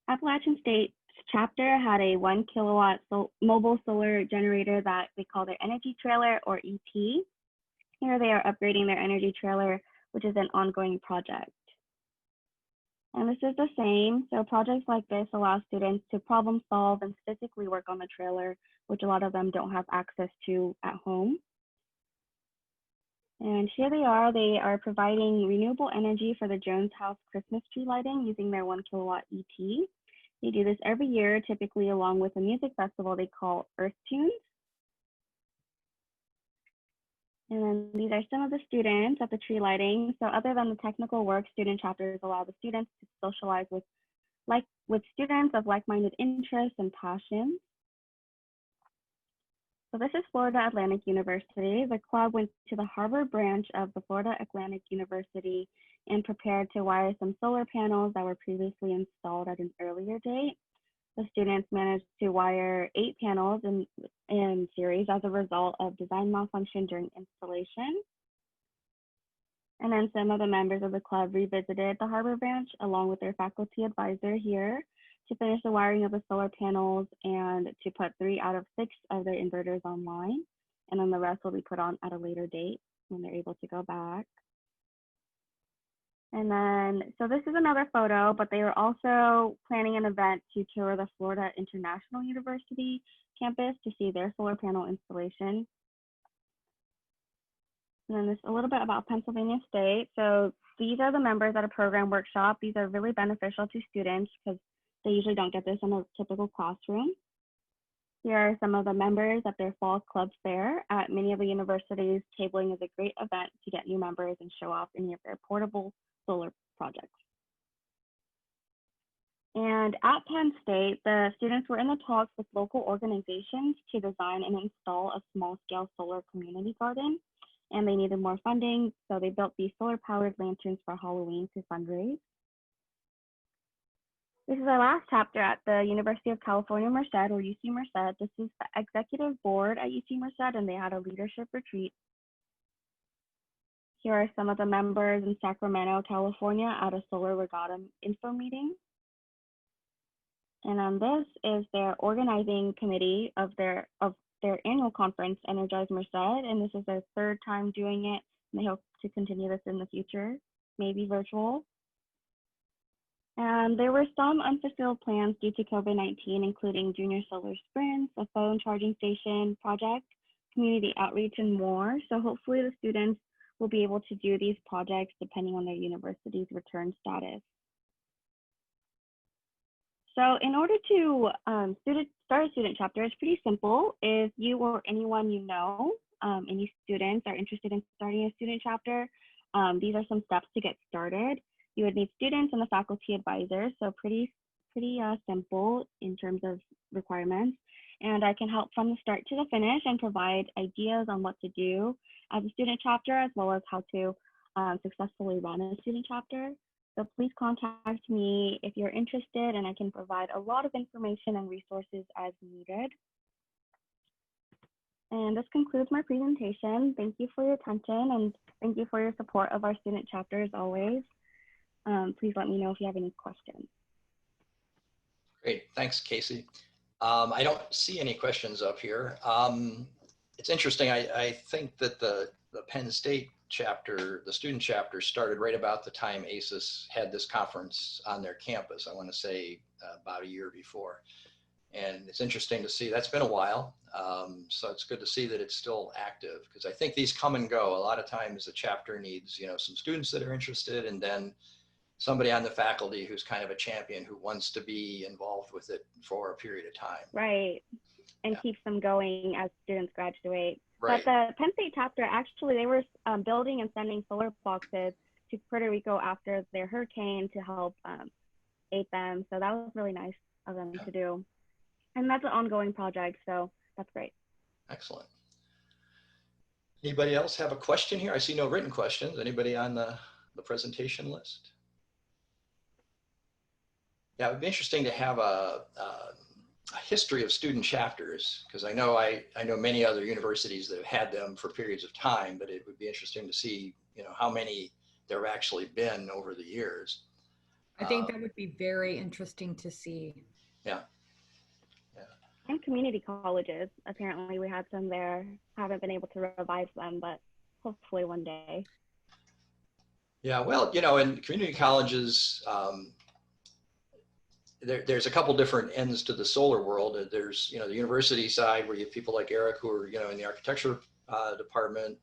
Appalachian State chapter had a 1 kilowatt mobile solar generator that they call their energy trailer, or EP. Here they are upgrading their energy trailer, which is an ongoing project. And this is the same. So projects like this allow students to problem solve and physically work on the trailer, which a lot of them don't have access to at home. And here they are providing renewable energy for the Jones House Christmas tree lighting using their 1 kilowatt EP. They do this every year, typically along with a music festival they call Earth Tunes. And then these are some of the students at the tree lighting. So other than the technical work, student chapters allow the students to socialize with students of like-minded interests and passions. So this is Florida Atlantic University. The club went to the Harbor branch of the Florida Atlantic University and prepared to wire some solar panels that were previously installed at an earlier date. The students managed to wire 8 panels in series as a result of design malfunction during installation. And then some of the members of the club revisited the Harbor branch along with their faculty advisor here to finish the wiring of the solar panels and to put 3 out of 6 of their inverters online. And then the rest will be put on at a later date when they're able to go back. And then, so this is another photo, but they were also planning an event to tour the Florida International University campus to see their solar panel installation. And then this a little bit about Pennsylvania State. So these are the members at a program workshop. These are really beneficial to students because they usually don't get this in a typical classroom. Here are some of the members at their fall club fair. At many of the universities, tabling is a great event to get new members and show off any of their portable solar projects. And at Penn State, the students were in the talks with local organizations to design and install a small-scale solar community garden, and they needed more funding, so they built these solar-powered lanterns for Halloween to fundraise. This is our last chapter at the University of California, Merced, or UC Merced. This is the executive board at UC Merced, and they had a leadership retreat. Here are some of the members in Sacramento, California at a solar regatta info meeting. And on this is their organizing committee of their annual conference, Energize Merced, and this is their 3rd time doing it, and they hope to continue this in the future, maybe virtual. And there were some unfulfilled plans due to COVID-19, including junior solar sprints, a phone charging station project, community outreach, and more. So hopefully the students will be able to do these projects depending on their university's return status. So in order to start a student chapter, it's pretty simple. If you or anyone you know, any students are interested in starting a student chapter, these are some steps to get started. You would need students and the faculty advisor, so pretty simple in terms of requirements. And I can help from the start to the finish and provide ideas on what to do as a student chapter, as well as how to successfully run a student chapter. So please contact me if you're interested, and I can provide a lot of information and resources as needed. And this concludes my presentation. Thank you for your attention, and thank you for your support of our student chapter as always. Please let me know if you have any questions. Great, thanks, Kaycee. I don't see any questions up here. It's interesting, I think that the Penn State chapter, the student chapter started right about the time ASES had this conference on their campus. I want to say about a year before. And it's interesting to see, that's been a while. So it's good to see that it's still active, because I think these come and go. A lot of times the chapter needs, some students that are interested, and then somebody on the faculty who's kind of a champion who wants to be involved with it for a period of time. Right. And Yeah. keeps them going as students graduate. Right. But the Penn State chapter, actually, they were building and sending solar boxes to Puerto Rico after their hurricane to help aid them. So that was really nice of them to do. And that's an ongoing project, so that's great. Excellent. Anybody else have a question here? I see no written questions. Anybody on the presentation list? Yeah, it would be interesting to have a history of student chapters, because I know many other universities that have had them for periods of time, but it would be interesting to see, how many there have actually been over the years. I think that would be very interesting to see. Yeah. And community colleges, apparently we had some there. Haven't been able to revive them, but hopefully one day. Yeah, well, in community colleges, there's a couple different ends to the solar world. There's, the university side where you have people like Eric who are, in the architecture department.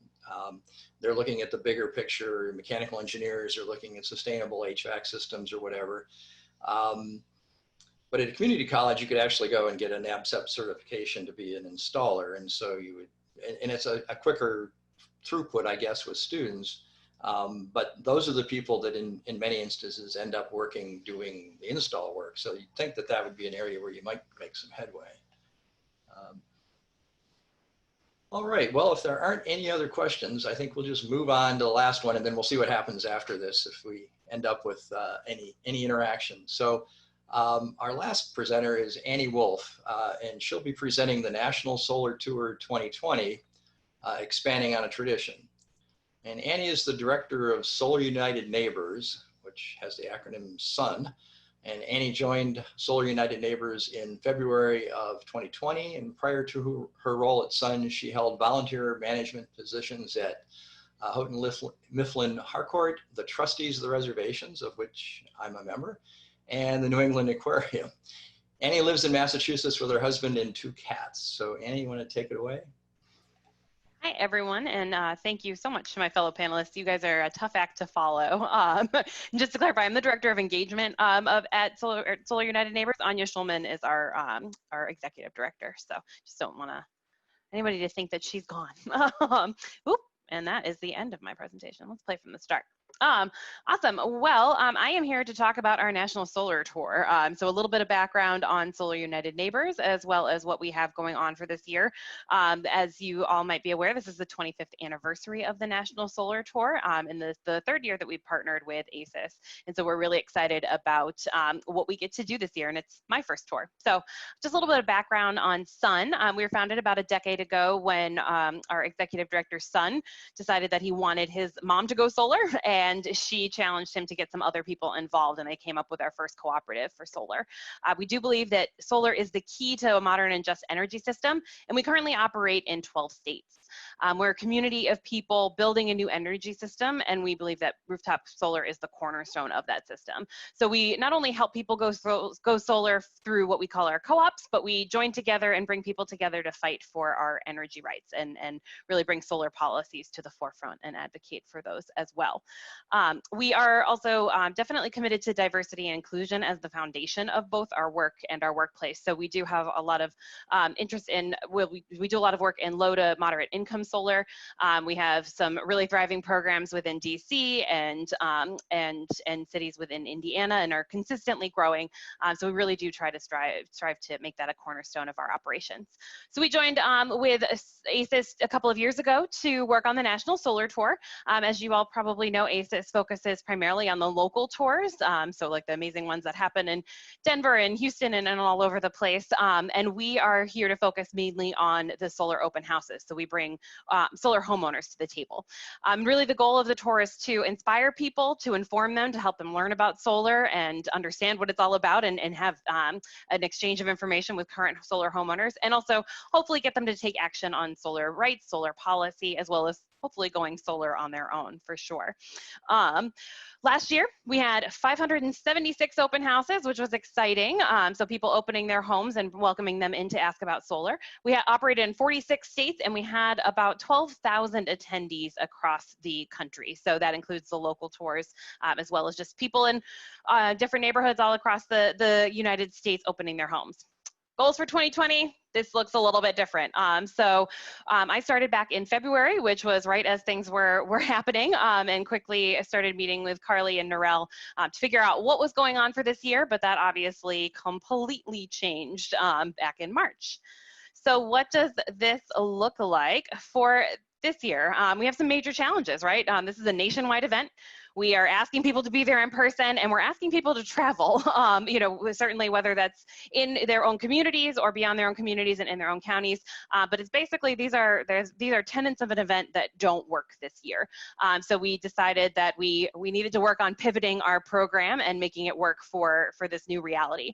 They're looking at the bigger picture. Mechanical engineers are looking at sustainable HVAC systems or whatever. But at a community college, you could actually go and get an ASES certification to be an installer. And so you would, and it's a quicker throughput, I guess, with students. But those are the people that in many instances end up doing the install work. So you'd think that would be an area where you might make some headway. All right, well, if there aren't any other questions, I think we'll just move on to the last one, and then we'll see what happens after this if we end up with any interaction. So our last presenter is Annie Wolf, and she'll be presenting the National Solar Tour 2020, Expanding on a Tradition. And Annie is the director of Solar United Neighbors, which has the acronym SUN. And Annie joined Solar United Neighbors in February of 2020. And prior to her role at SUN, she held volunteer management positions at Houghton Mifflin Harcourt, the Trustees of the Reservations, of which I'm a member, and the New England Aquarium. Annie lives in Massachusetts with her husband and 2 cats. So Annie, you want to take it away? Hi, everyone, and thank you so much to my fellow panelists. You guys are a tough act to follow. Just to clarify, I'm the Director of Engagement at Solar United Neighbors. Anya Schulman is our Executive Director, so just don't want anybody to think that she's gone. And that is the end of my presentation. Let's play from the start. Awesome. Well, I am here to talk about our National Solar Tour. So a little bit of background on Solar United Neighbors, as well as what we have going on for this year. As you all might be aware, this is the 25th anniversary of the National Solar Tour, and the 3rd year that we've partnered with ASES. And so we're really excited about what we get to do this year, and it's my first tour. So just a little bit of background on SUN. We were founded about a decade ago when our executive director's son decided that he wanted his mom to go solar, and she challenged him to get some other people involved, and they came up with our first cooperative for solar. We do believe that solar is the key to a modern and just energy system, and we currently operate in 12 states. We're a community of people building a new energy system, and we believe that rooftop solar is the cornerstone of that system. So we not only help people go solar through what we call our co-ops, but we join together and bring people together to fight for our energy rights and really bring solar policies to the forefront and advocate for those as well. We are also definitely committed to diversity and inclusion as the foundation of both our work and our workplace. So we do have a lot of interest in, we do a lot of work in low to moderate income solar. We have some really thriving programs within DC and cities within Indiana, and are consistently growing. So we really do try to strive to make that a cornerstone of our operations. So we joined with ASES a couple of years ago to work on the National Solar Tour. As you all probably know, ASES focuses primarily on the local tours, so like the amazing ones that happen in Denver and Houston and all over the place. And we are here to focus mainly on the solar open houses. So we bring solar homeowners to the table. Really the goal of the tour is to inspire people, to inform them, to help them learn about solar and understand what it's all about, and have an exchange of information with current solar homeowners, and also hopefully get them to take action on solar rights, solar policy, as well as hopefully going solar on their own for sure. Last year, we had 576 open houses, which was exciting. So people opening their homes and welcoming them in to ask about solar. We had operated in 46 states, and we had about 12,000 attendees across the country. So that includes the local tours, as well as just people in different neighborhoods all across the United States opening their homes. Goals for 2020, this looks a little bit different. I started back in February, which was right as things were happening, and quickly started meeting with Carly and Narelle to figure out what was going on for this year, but that obviously completely changed back in March. So what does this look like for this year? We have some major challenges, right? This is a nationwide event. We are asking people to be there in person, and we're asking people to travel, certainly whether that's in their own communities or beyond their own communities and in their own counties. But it's basically, these are tenets of an event that don't work this year. So we decided that we needed to work on pivoting our program and making it work for this new reality.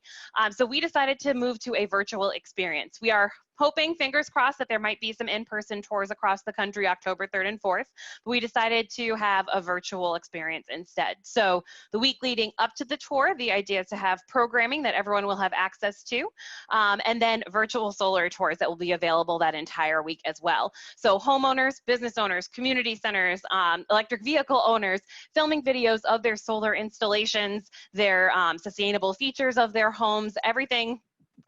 So we decided to move to a virtual experience. We are hoping, fingers crossed, that there might be some in-person tours across the country October 3rd and 4th. But we decided to have a virtual experience instead. So the week leading up to the tour, the idea is to have programming that everyone will have access to, and then virtual solar tours that will be available that entire week as well. So homeowners, business owners, community centers, electric vehicle owners, filming videos of their solar installations, their sustainable features of their homes, everything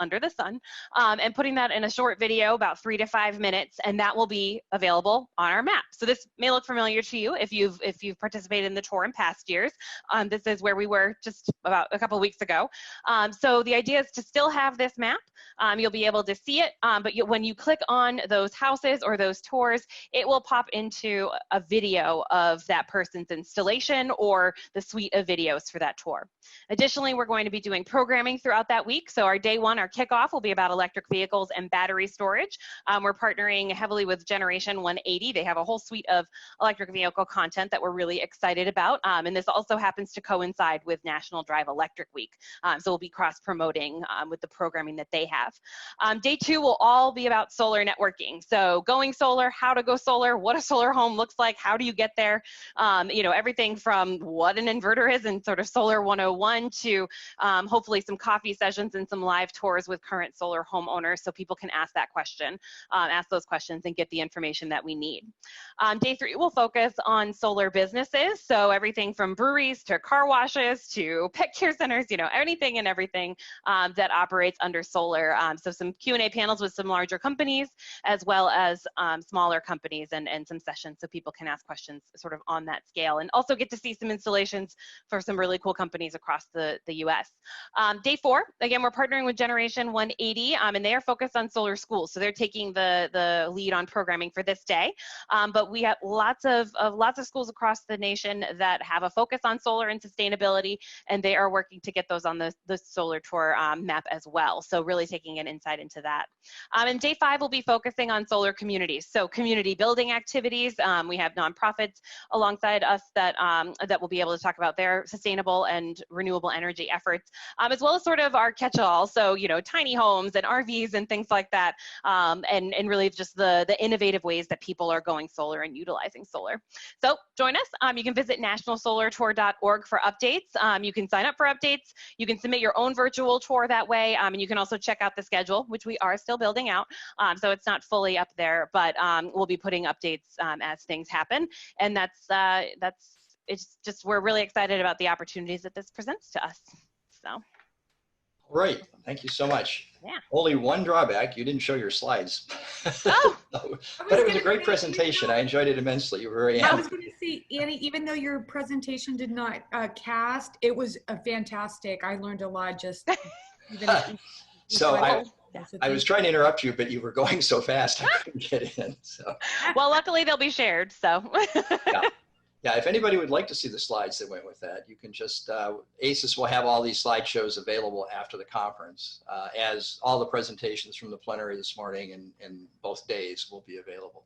under the sun, and putting that in a short video, about 3 to 5 minutes, and that will be available on our map. So this may look familiar to you if you've participated in the tour in past years. This is where we were just about a couple weeks ago. So the idea is to still have this map. You'll be able to see it, but when you click on those houses or those tours, it will pop into a video of that person's installation or the suite of videos for that tour. Additionally, we're going to be doing programming throughout that week. So our day one, our kickoff will be about electric vehicles and battery storage. We're partnering heavily with Generation 180. They have a whole suite of electric vehicle content that we're really excited about. And this also happens to coincide with National Drive Electric Week. So we'll be cross-promoting with the programming that they have. Day two will all be about solar networking. So going solar, how to go solar, what a solar home looks like, how do you get there? Everything from what an inverter is and sort of solar 101 to hopefully some coffee sessions and some live tours with current solar homeowners so people can ask those questions and get the information that we need. Day three will focus on solar businesses. So everything from breweries to car washes to pet care centers, anything and everything that operates under solar. So some Q&A panels with some larger companies as well as smaller companies and some sessions so people can ask questions sort of on that scale and also get to see some installations for some really cool companies across the US. Day four, again, we're partnering with Generation 180 and they are focused on solar schools. So they're taking the lead on programming for this day. But we have lots of schools across the nation that have a focus on solar and sustainability, and they are working to get those on the solar tour map as well. So really taking an insight into that. And day five will be focusing on solar communities. So community building activities. We have nonprofits alongside us that will be able to talk about their sustainable and renewable energy efforts, as well as sort of our catch-all. So, tiny homes and RVs and things like that, and really just the innovative ways that people are going solar and utilizing solar. So join us. You can visit nationalsolartour.org for updates. You can sign up for updates. You can submit your own virtual tour that way, and you can also check out the schedule, which we are still building out. So it's not fully up there, but we'll be putting updates as things happen. And it's just, we're really excited about the opportunities that this presents to us. So. Great, thank you so much. Yeah. Only one drawback, you didn't show your slides. Oh. But it was a great presentation. I enjoyed it immensely. You were very I was going to say, Annie, even though your presentation did not cast, it was fantastic. I learned a lot just. So I was trying to interrupt you, but you were going so fast I couldn't get in. So. Well, luckily they'll be shared. So. Yeah, if anybody would like to see the slides that went with that, you can just, ASES will have all these slideshows available after the conference, as all the presentations from the plenary this morning and both days will be available.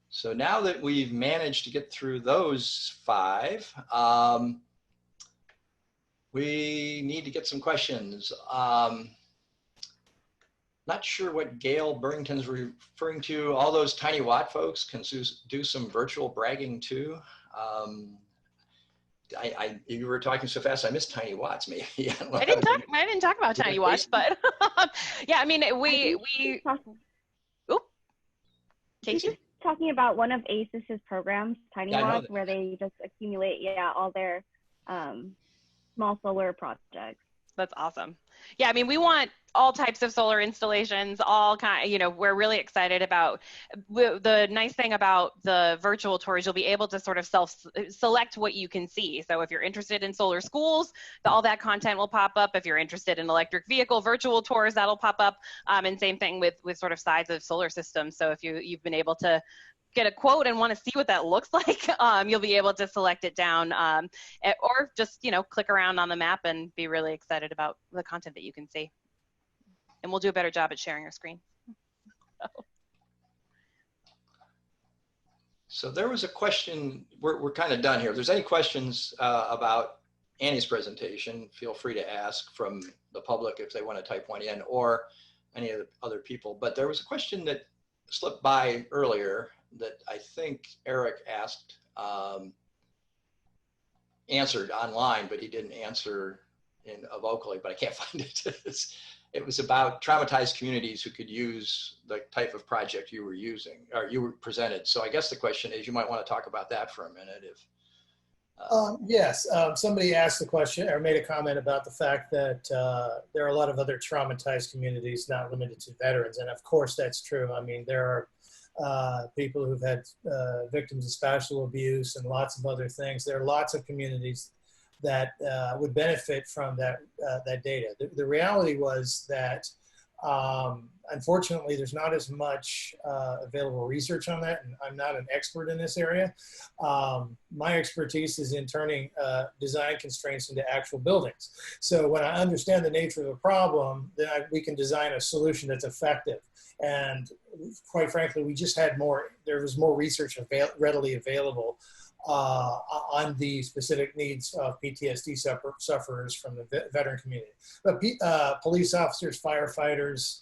So now that we've managed to get through those 5, we need to get some questions. not sure what Gail Burrington's referring to. All those tiny watt folks can do some virtual bragging too. You were talking so fast, I missed tiny watts. Maybe I didn't talk about tiny watts, but yeah, I mean, we. Oop, Kaycee. Talking about one of ASES's programs, Tiny Watts, where they just accumulate, all their small solar projects. That's awesome. Yeah, I mean, we want all types of solar installations, all kind, we're really excited about the nice thing about the virtual tours, you'll be able to sort of select what you can see. So if you're interested in solar schools, all that content will pop up. If you're interested in electric vehicle virtual tours, that'll pop up. And same thing with sort of size of solar systems. So if you've been able to get a quote and want to see what that looks like, you'll be able to select it down or just, click around on the map and be really excited about the content that you can see. And we'll do a better job at sharing our screen. So there was a question, we're kind of done here. If there's any questions about Annie's presentation, feel free to ask from the public if they want to type one in, or any of the other people. But there was a question that slipped by earlier that I think Eric asked, answered online, but he didn't answer vocally, but I can't find it. It was about traumatized communities who could use the type of project you were using, or you were presented. So I guess the question is, you might want to talk about that for a minute. Yes, somebody asked the question or made a comment about the fact that there are a lot of other traumatized communities, not limited to veterans. And of course, that's true. I mean, there are people who've had victims of spousal abuse and lots of other things. There are lots of communities that would benefit from that data. The reality was that unfortunately, there's not as much available research on that, and I'm not an expert in this area. My expertise is in turning design constraints into actual buildings. So when I understand the nature of the problem, then we can design a solution that's effective. And quite frankly, we just had there was more research readily available on the specific needs of PTSD sufferers from the veteran community. But police officers, firefighters,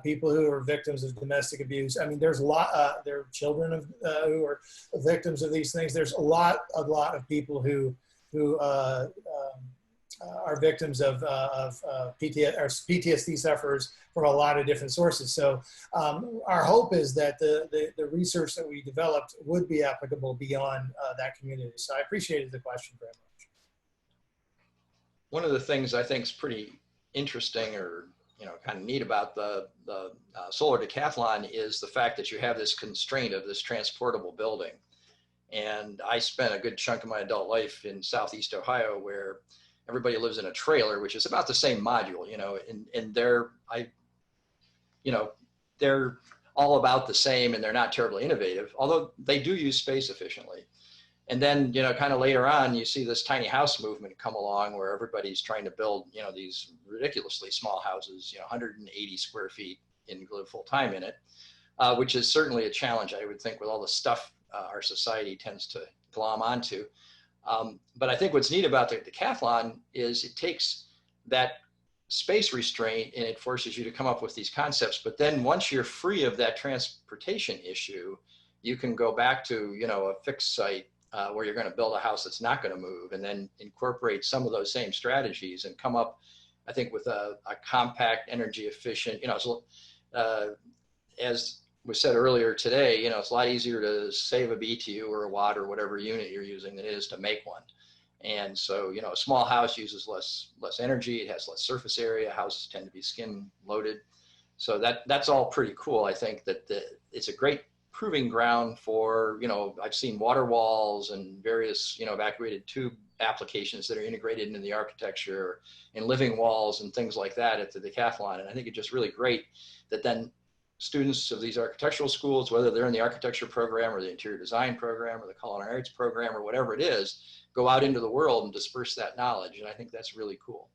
people who are victims of domestic abuse. I mean, there's there are children who are victims of these things. There's a lot of people who are victims of PTSD sufferers from a lot of different sources. So our hope is that the research that we developed would be applicable beyond that community. So I appreciated the question very much. One of the things I think is pretty interesting, or kind of neat about the solar decathlon, is the fact that you have this constraint of this transportable building. And I spent a good chunk of my adult life in Southeast Ohio, where everybody lives in a trailer, which is about the same module, and they're all about the same, and they're not terribly innovative, although they do use space efficiently. And then, kind of later on, you see this tiny house movement come along, where everybody's trying to build, these ridiculously small houses, 180 square feet, and live full time in it, which is certainly a challenge, I would think, with all the stuff our society tends to glom onto. But I think what's neat about the decathlon is it takes that space restraint and it forces you to come up with these concepts. But then once you're free of that transportation issue, you can go back to, a fixed site where you're going to build a house that's not going to move, and then incorporate some of those same strategies and come up, I think, with a compact, energy efficient, as was said earlier today, it's a lot easier to save a BTU or a watt or whatever unit you're using than it is to make one. And so, a small house uses less energy, it has less surface area, houses tend to be skin loaded. So that's all pretty cool. I think that it's a great proving ground for, I've seen water walls and various, evacuated tube applications that are integrated into the architecture, and living walls and things like that at the decathlon. And I think it's just really great that then students of these architectural schools, whether they're in the architecture program or the interior design program or the culinary arts program or whatever it is, go out into the world and disperse that knowledge. And I think that's really cool.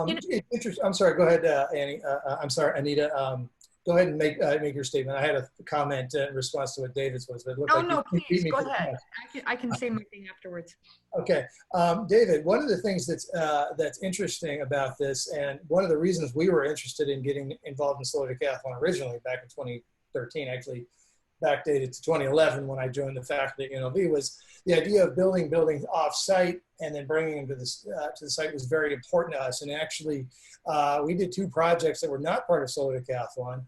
It's interesting. I'm sorry, go ahead, Annie. I'm sorry, Anita. go ahead and make your statement. I had a comment in response to what David's was, but it looked Oh, like no, you beat please, me go to the ahead. punch. I can say my thing afterwards. Okay, David, one of the things that's interesting about this, and one of the reasons we were interested in getting involved in Solar Decathlon originally back in 2013, actually backdated to 2011 when I joined the faculty at UNLV, was the idea of building buildings off-site and then bringing them to the site was very important to us. And actually, we did 2 projects that were not part of Solar Decathlon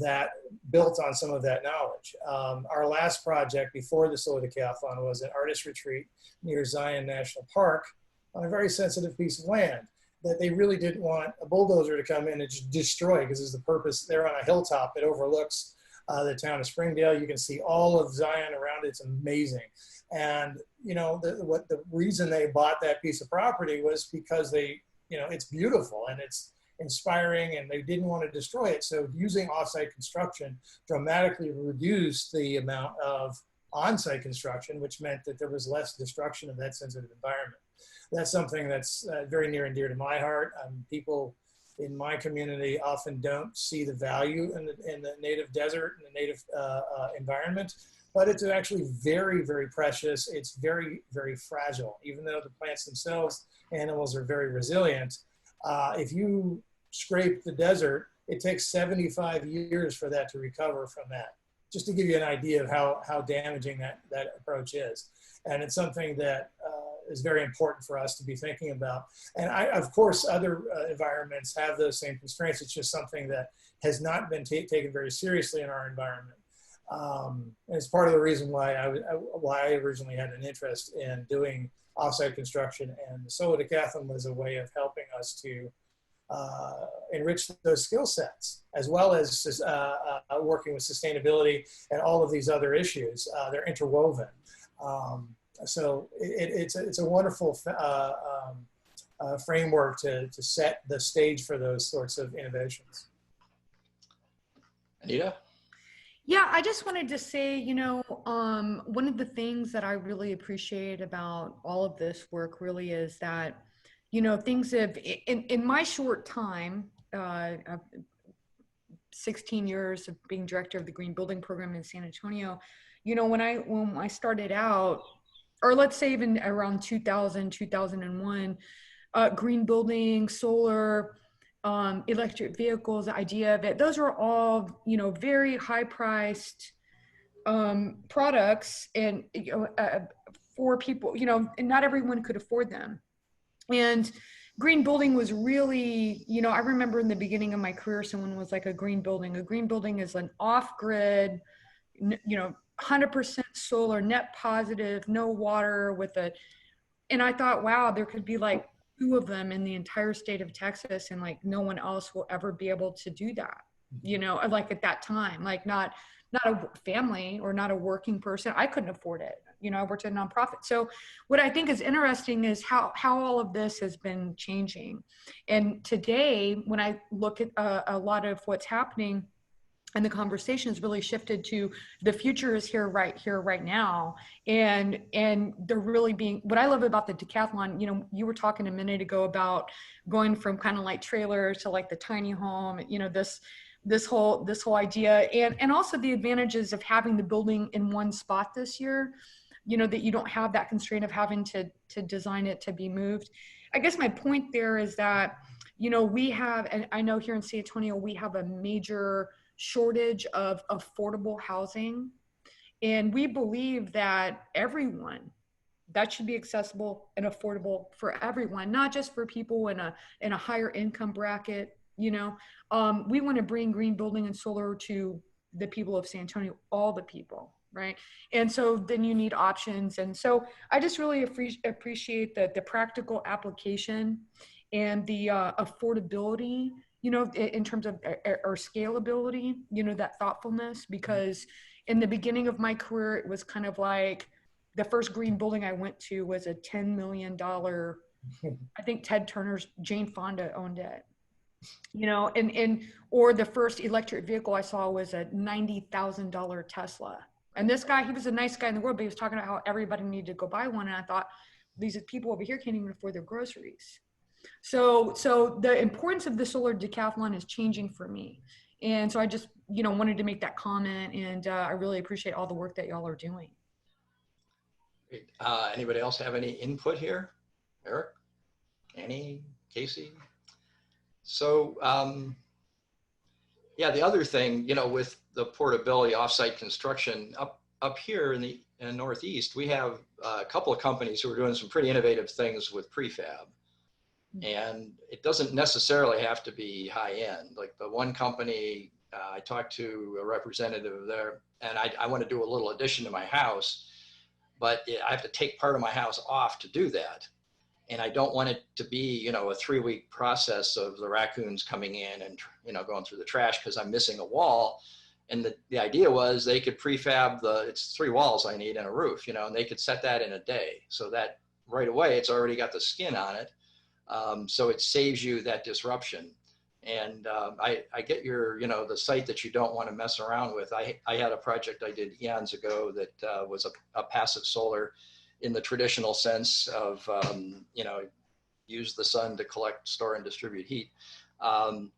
that built on some of that knowledge. Our last project before the Solar Decathlon was an artist retreat near Zion National Park on a very sensitive piece of land that they really didn't want a bulldozer to come in and just destroy, because it's the purpose. They're on a hilltop that overlooks the town of Springdale. You can see all of Zion around it. It's amazing. And you know, the reason they bought that piece of property was because it's beautiful and it's inspiring, and they didn't want to destroy it. So using offsite construction dramatically reduced the amount of on-site construction, which meant that there was less destruction of that sensitive environment. That's something that's very near and dear to my heart. People in my community often don't see the value in the native desert and the native environment, but it's actually very, very precious. It's very, very fragile. Even though the plants themselves, animals are very resilient, if you scrape the desert, it takes 75 years for that to recover from that. Just to give you an idea of how damaging that approach is. And it's something that is very important for us to be thinking about. And of course, other environments have those same constraints. It's just something that has not been taken very seriously in our environment. And it's part of the reason why I originally had an interest in doing offsite construction, and the Solar Decathlon was a way of helping us to enrich those skill sets, as well as working with sustainability and all of these other issues. They're interwoven. So it's a wonderful framework to set the stage for those sorts of innovations. Anita? Yeah, I just wanted to say, one of the things that I really appreciate about all of this work really is that, things have, in my short time, 16 years of being director of the Green Building Program in San Antonio, when I started out, or let's say even around 2000, 2001, green building, solar, electric vehicles, the idea of it, those are all, very high priced products, and for people, and not everyone could afford them. And green building was really, I remember in the beginning of my career, someone was like, a green building is an off-grid, 100% solar, net positive, no water and I thought, wow, there could be like 2 of them in the entire state of Texas, and like no one else will ever be able to do that, like at that time, like not a family or not a working person. I couldn't afford it. I worked at a nonprofit. So what I think is interesting is how all of this has been changing. And today, when I look at a lot of what's happening, and the conversation has really shifted to the future is here right now. And they're really being, what I love about the Decathlon, you were talking a minute ago about going from kind of like trailer to like the tiny home, this whole idea, and also the advantages of having the building in one spot this year, that you don't have that constraint of having to design it to be moved. I guess my point there is that, we have, and I know here in San Antonio, we have a major shortage of affordable housing. And we believe that that should be accessible and affordable for everyone, not just for people in a higher income bracket. We want to bring green building and solar to the people of San Antonio, all the people, right? And so then you need options. And so I just really appreciate the practical application and the affordability, in terms of our scalability, that thoughtfulness, because in the beginning of my career, it was kind of like the first green building I went to was a $10 million, I think Ted Turner's Jane Fonda owned it, or the first electric vehicle I saw was a $90,000 Tesla. And this guy, he was a nice guy in the world, but he was talking about how everybody needed to go buy one. And I thought, these people over here can't even afford their groceries. So the importance of the Solar Decathlon is changing for me. And so I just, wanted to make that comment, and I really appreciate all the work that y'all are doing. Great. Anybody else have any input here? Eric, Annie, Kaycee? So, yeah, the other thing, with the portability offsite construction up here in the Northeast, we have a couple of companies who are doing some pretty innovative things with prefab. And it doesn't necessarily have to be high end. Like the one company, I talked to a representative there, and I want to do a little addition to my house, but I have to take part of my house off to do that. And I don't want it to be, a 3-week process of the raccoons coming in and, going through the trash because I'm missing a wall. And the idea was they could prefab it's 3 walls I need and a roof, and they could set that in a day. So that right away, it's already got the skin on it. So it saves you that disruption. And I get the site that you don't want to mess around with. I had a project I did eons ago that was a passive solar in the traditional sense of, use the sun to collect, store, and distribute heat. And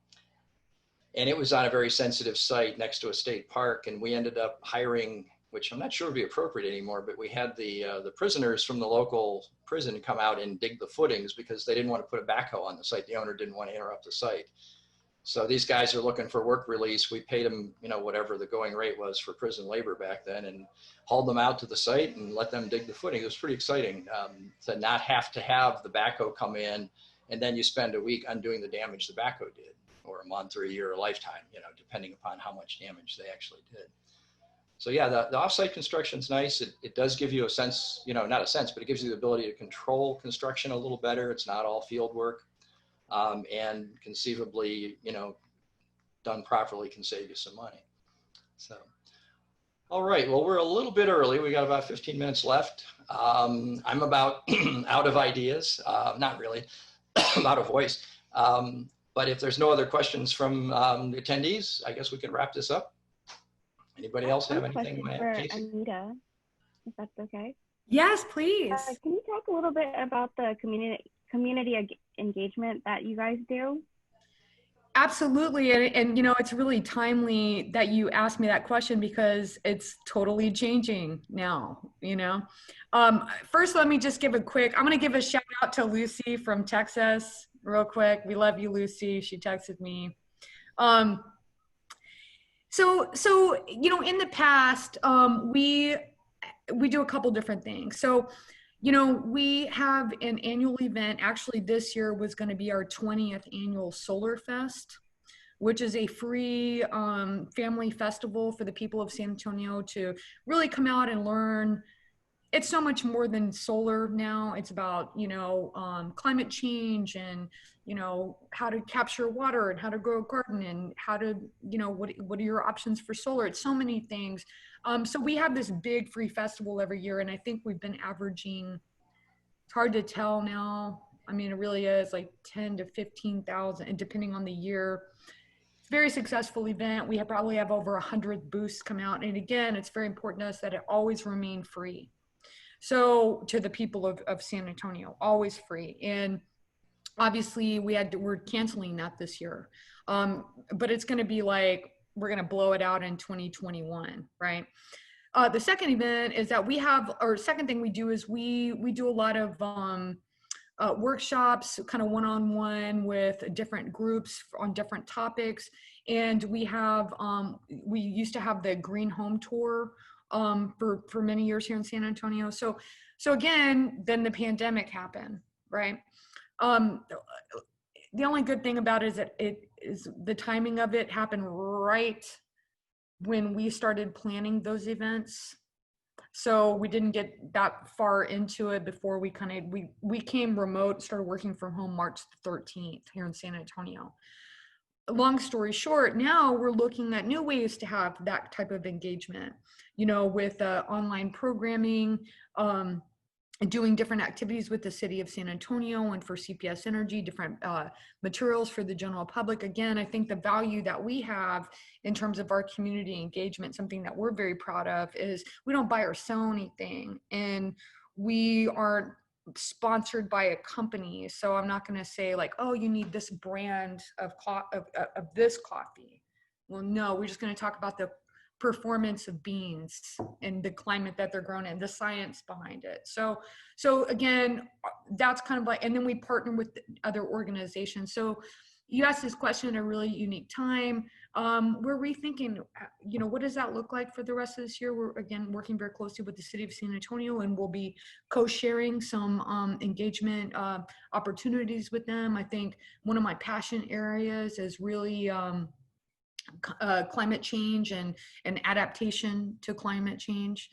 it was on a very sensitive site next to a state park. And we ended up hiring, which I'm not sure would be appropriate anymore, but we had the prisoners from the local prison come out and dig the footings because they didn't want to put a backhoe on the site. The owner didn't want to interrupt the site. So these guys are looking for work release. We paid them, whatever the going rate was for prison labor back then, and hauled them out to the site and let them dig the footing. It was pretty exciting to not have to have the backhoe come in and then you spend a week undoing the damage the backhoe did, or a month or a year or a lifetime, depending upon how much damage they actually did. So yeah, the offsite construction's nice. It does give you a sense, not a sense, but it gives you the ability to control construction a little better. It's not all field work. And conceivably, done properly can save you some money. So, all right, well, we're a little bit early. We got about 15 minutes left. I'm about out of ideas, not really, I'm out of voice. But if there's no other questions from the attendees, I guess we can wrap this up. Anybody else have anything? For Anita, if that's okay. Yes, please. Can you talk a little bit about the community engagement that you guys do? Absolutely. And it's really timely that you asked me that question because it's totally changing now, First, let me just give I'm going to give a shout out to Lucy from Texas real quick. We love you, Lucy. She texted me. So, in the past, we do a couple different things. So, we have an annual event. Actually, this year was going to be our 20th annual Solar Fest, which is a free family festival for the people of San Antonio to really come out and learn. It's so much more than solar now. It's about, climate change and, how to capture water and how to grow a garden and how to, what are your options for solar? It's so many things. So we have this big free festival every year. And I think we've been averaging, it's hard to tell now. I mean, it really is like 10 to 15,000, and depending on the year. It's a very successful event. We probably have over 100 booths come out. And again, it's very important to us that it always remain free. So to the people of San Antonio, always free. And obviously we're canceling that this year. But it's going to be like, we're going to blow it out in 2021, right? The second event is that second thing we do is we do a lot of workshops, kind of one-on-one with different groups on different topics. And we used to have the Green Home Tour for many years here in San Antonio. So again, then the pandemic happened, right? The only good thing about it is that the timing of it happened right when we started planning those events. So we didn't get that far into it before we came remote, started working from home March 13th here in San Antonio. Long story short, now we're looking at new ways to have that type of engagement, with online programming, doing different activities with the city of San Antonio and for CPS Energy, different materials for the general public. Again, I think the value that we have in terms of our community engagement, something that we're very proud of, is we don't buy or sell anything, and we aren't sponsored by a company. So I'm not going to say like, oh, you need this brand of this coffee. well, no, we're just going to talk about the performance of beans and the climate that they're grown in, the science behind it. So again, that's kind of like, and then we partner with other organizations. So you asked this question at a really unique time. We're rethinking, what does that look like for the rest of this year? We're again working very closely with the city of San Antonio, and we'll be co-sharing some engagement opportunities with them. I think one of my passion areas is really climate change and adaptation to climate change.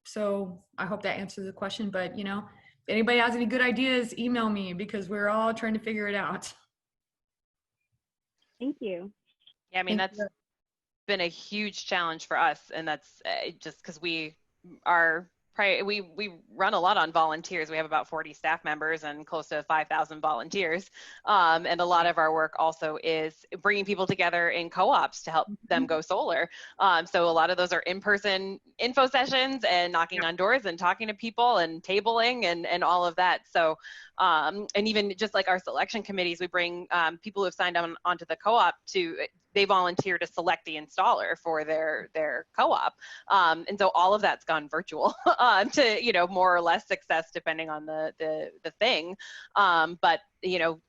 So I hope that answers the question, but if anybody has any good ideas, email me, because we're all trying to figure it out. Thank you. Yeah, I mean, that's been a huge challenge for us, and that's just because we run a lot on volunteers. We have about 40 staff members and close to 5,000 volunteers. And a lot of our work also is bringing people together in co-ops to help them go solar. So a lot of those are in-person info sessions and knocking on doors and talking to people and tabling and all of that. So, and even just like our selection committees, we bring people who have signed on onto the co-op they volunteer to select the installer for their co-op. And so all of that's gone virtual to, more or less success depending on the thing. But,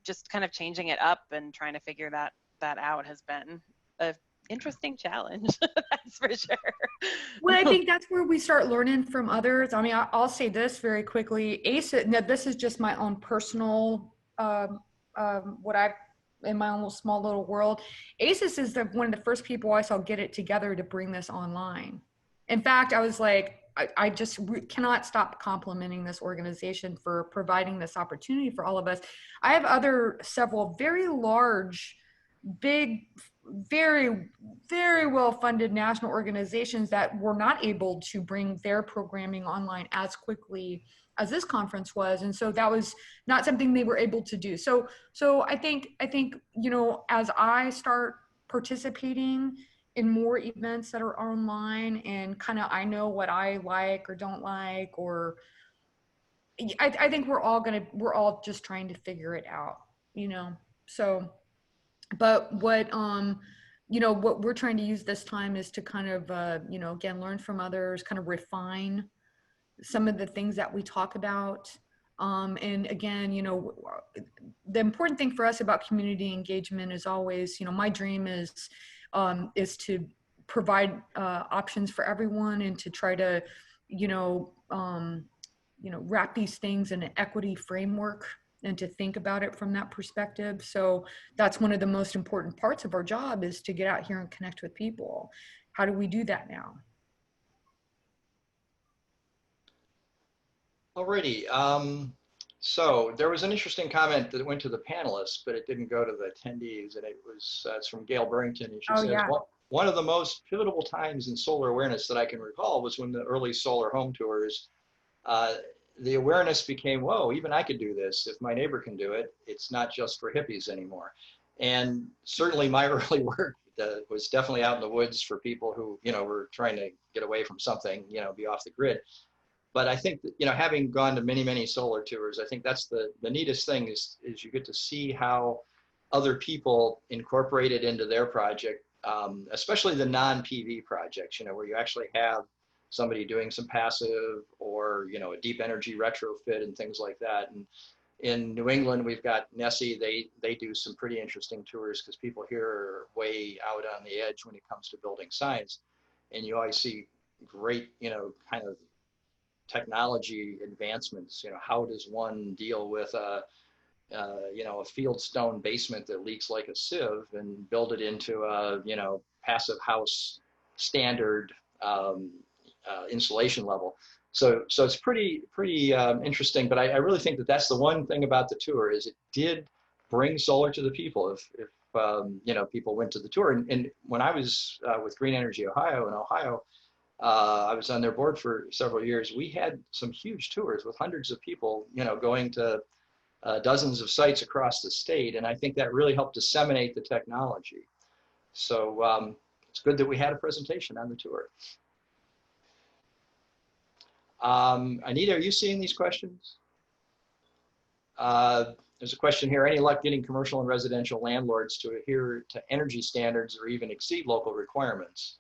just kind of changing it up and trying to figure that out has been an interesting challenge, that's for sure. Well, I think that's where we start learning from others. I mean, I'll say this very quickly. ASES, now this is just my own personal, what I've, in my own small little world. ASES is one of the first people I saw get it together to bring this online. In fact, I was like, I just cannot stop complimenting this organization for providing this opportunity for all of us. I have several very large, big, very, very well-funded national organizations that were not able to bring their programming online as quickly as this conference was. And so that was not something they were able to do. So I think, as I start participating in more events that are online and kind of, I know what I like or don't like, or I think we're all just trying to figure it out, so, but what we're trying to use this time is to kind of, again, learn from others, kind of refine some of the things that we talk about. And again, the important thing for us about community engagement is always, my dream is to provide options for everyone and to try to, wrap these things in an equity framework and to think about it from that perspective. So that's one of the most important parts of our job, is to get out here and connect with people. How do we do that now? Alrighty. So there was an interesting comment that went to the panelists, but it didn't go to the attendees, and it's from Gail Burrington, and she says, yeah. One of the most pivotal times in solar awareness that I can recall was when the early solar home tours, the awareness became, whoa, even I could do this. If my neighbor can do it, it's not just for hippies anymore. And certainly my early work was definitely out in the woods for people who, were trying to get away from something, be off the grid. But I think that, having gone to many, many solar tours, I think that's the neatest thing is you get to see how other people incorporate it into their project, especially the non-PV projects, where you actually have somebody doing some passive or, a deep energy retrofit and things like that. And in New England, we've got Nessie. They do some pretty interesting tours because people here are way out on the edge when it comes to building science. And you always see great, kind of technology advancements. How does one deal with a fieldstone basement that leaks like a sieve and build it into a, passive house standard insulation level. So it's pretty interesting, but I really think that that's the one thing about the tour is it did bring solar to the people. If people went to the tour, and when I was with Green Energy Ohio in Ohio, I was on their board for several years. We had some huge tours with hundreds of people, going to dozens of sites across the state. And I think that really helped disseminate the technology. So it's good that we had a presentation on the tour. Anita, are you seeing these questions? There's a question here, any luck getting commercial and residential landlords to adhere to energy standards or even exceed local requirements?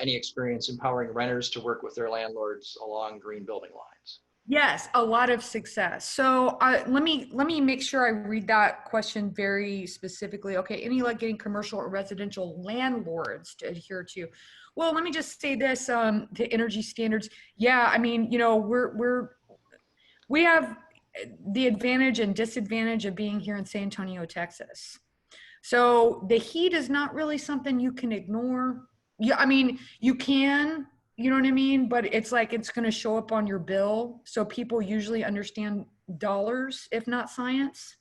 Any experience empowering renters to work with their landlords along green building lines? Yes, a lot of success. So let me make sure I read that question very specifically. Okay, any luck getting commercial or residential landlords to adhere to? Well, let me just say this, the energy standards. Yeah, I mean, you know, we have the advantage and disadvantage of being here in San Antonio, Texas. So the heat is not really something you can ignore. Yeah, I mean, you can, you know what I mean? But it's like it's going to show up on your bill. So people usually understand dollars, if not science.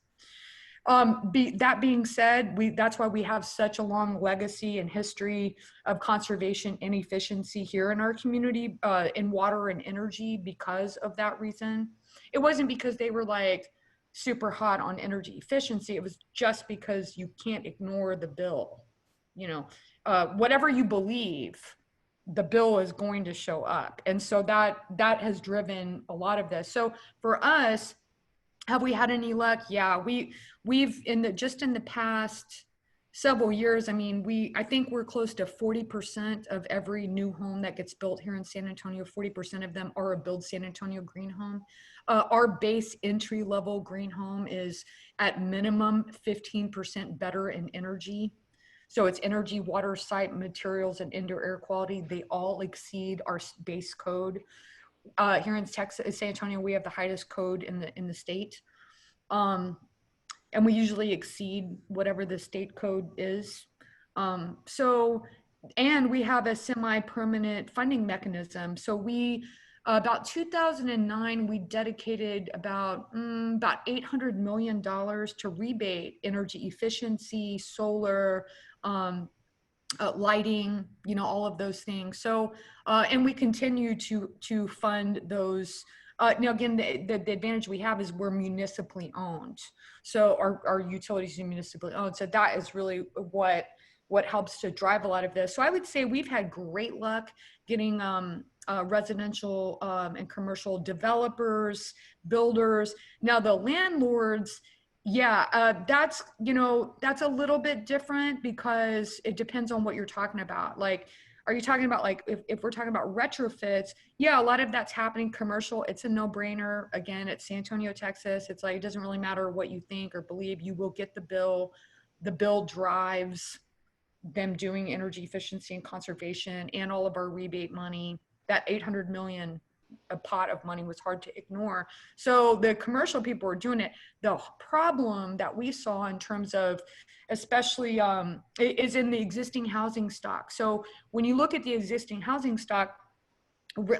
That being said, that's why we have such a long legacy and history of conservation and efficiency here in our community, in water and energy because of that reason. It wasn't because they were like super hot on energy efficiency. It was just because you can't ignore the bill. You know, whatever you believe, the bill is going to show up. And so that has driven a lot of this. So for us, have we had any luck? Yeah, we've in the past several years, I mean, I think we're close to 40% of every new home that gets built here in San Antonio, 40% of them are a Build San Antonio green home. Our base entry level green home is at minimum 15% better in energy. So it's energy, water, site, materials, and indoor air quality. They all exceed our base code. Here in Texas, San Antonio, we have the highest code in the state. And we usually exceed whatever the state code is. And we have a semi-permanent funding mechanism. So about 2009, we dedicated about $800 million to rebate energy efficiency, solar, lighting, you know, all of those things. So, and we continue to fund those. Now, again, the advantage we have is we're municipally owned. So our utilities are municipally owned. So that is really what helps to drive a lot of this. So I would say we've had great luck getting residential and commercial developers, builders. Now the landlords, yeah, that's a little bit different because it depends on what you're talking about. Like, are you talking about like, if we're talking about retrofits, yeah, a lot of that's happening commercial. It's a no-brainer. Again, it's San Antonio, Texas. It's like, it doesn't really matter what you think or believe, you will get the bill. The bill drives them doing energy efficiency and conservation and all of our rebate money. That 800 million a pot of money was hard to ignore. So the commercial people were doing it. The problem that we saw in terms of, especially is in the existing housing stock. So when you look at the existing housing stock,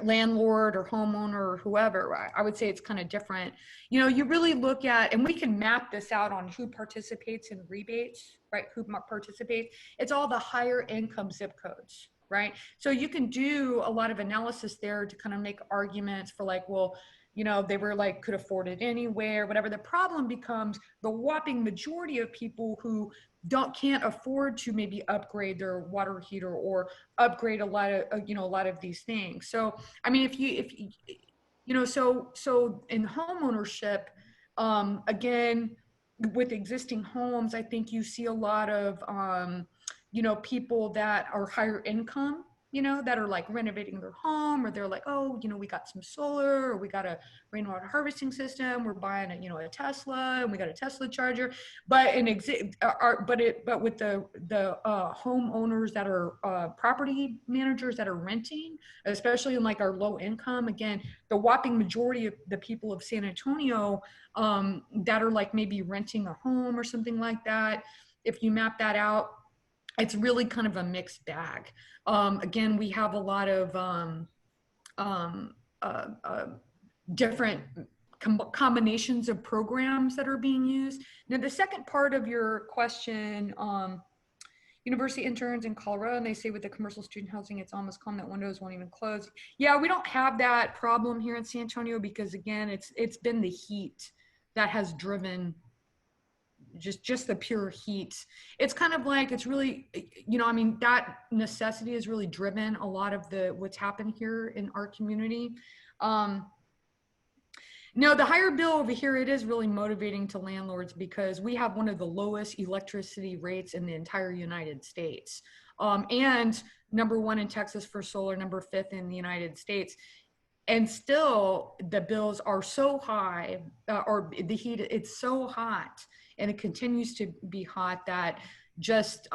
landlord or homeowner or whoever, I would say it's kind of different. You know, you really look at, and we can map this out on who participates in rebates, right? Who participates. It's all the higher income zip codes, right? So you can do a lot of analysis there to kind of make arguments for like, well, you know, they were like, could afford it anywhere, whatever. The problem becomes the whopping majority of people who can't afford to maybe upgrade their water heater or upgrade a lot of these things. So, I mean, if you know, so in home ownership, again, with existing homes, I think you see a lot of, you know, people that are higher income, you know, that are like renovating their home, or they're like, oh, you know, we got some solar, or we got a rainwater harvesting system, we're buying a Tesla, and we got a Tesla charger. But but with the homeowners that are property managers that are renting, especially in like our low income, again, the whopping majority of the people of San Antonio that are like maybe renting a home or something like that, if you map that out, it's really kind of a mixed bag. Again, we have a lot of different combinations of programs that are being used. Now, the second part of your question, university interns in Colorado, and they say with the commercial student housing, it's almost calm that windows won't even close. Yeah, we don't have that problem here in San Antonio because, again, it's been the heat that has driven just the pure heat. It's kind of like, it's really, you know, I mean, that necessity has really driven a lot of what's happened here in our community. No, the higher bill over here, it is really motivating to landlords because we have one of the lowest electricity rates in the entire United States. And #1 in Texas for solar, #5 in the United States. And still the bills are so high, or the heat, it's so hot, and it continues to be hot that just,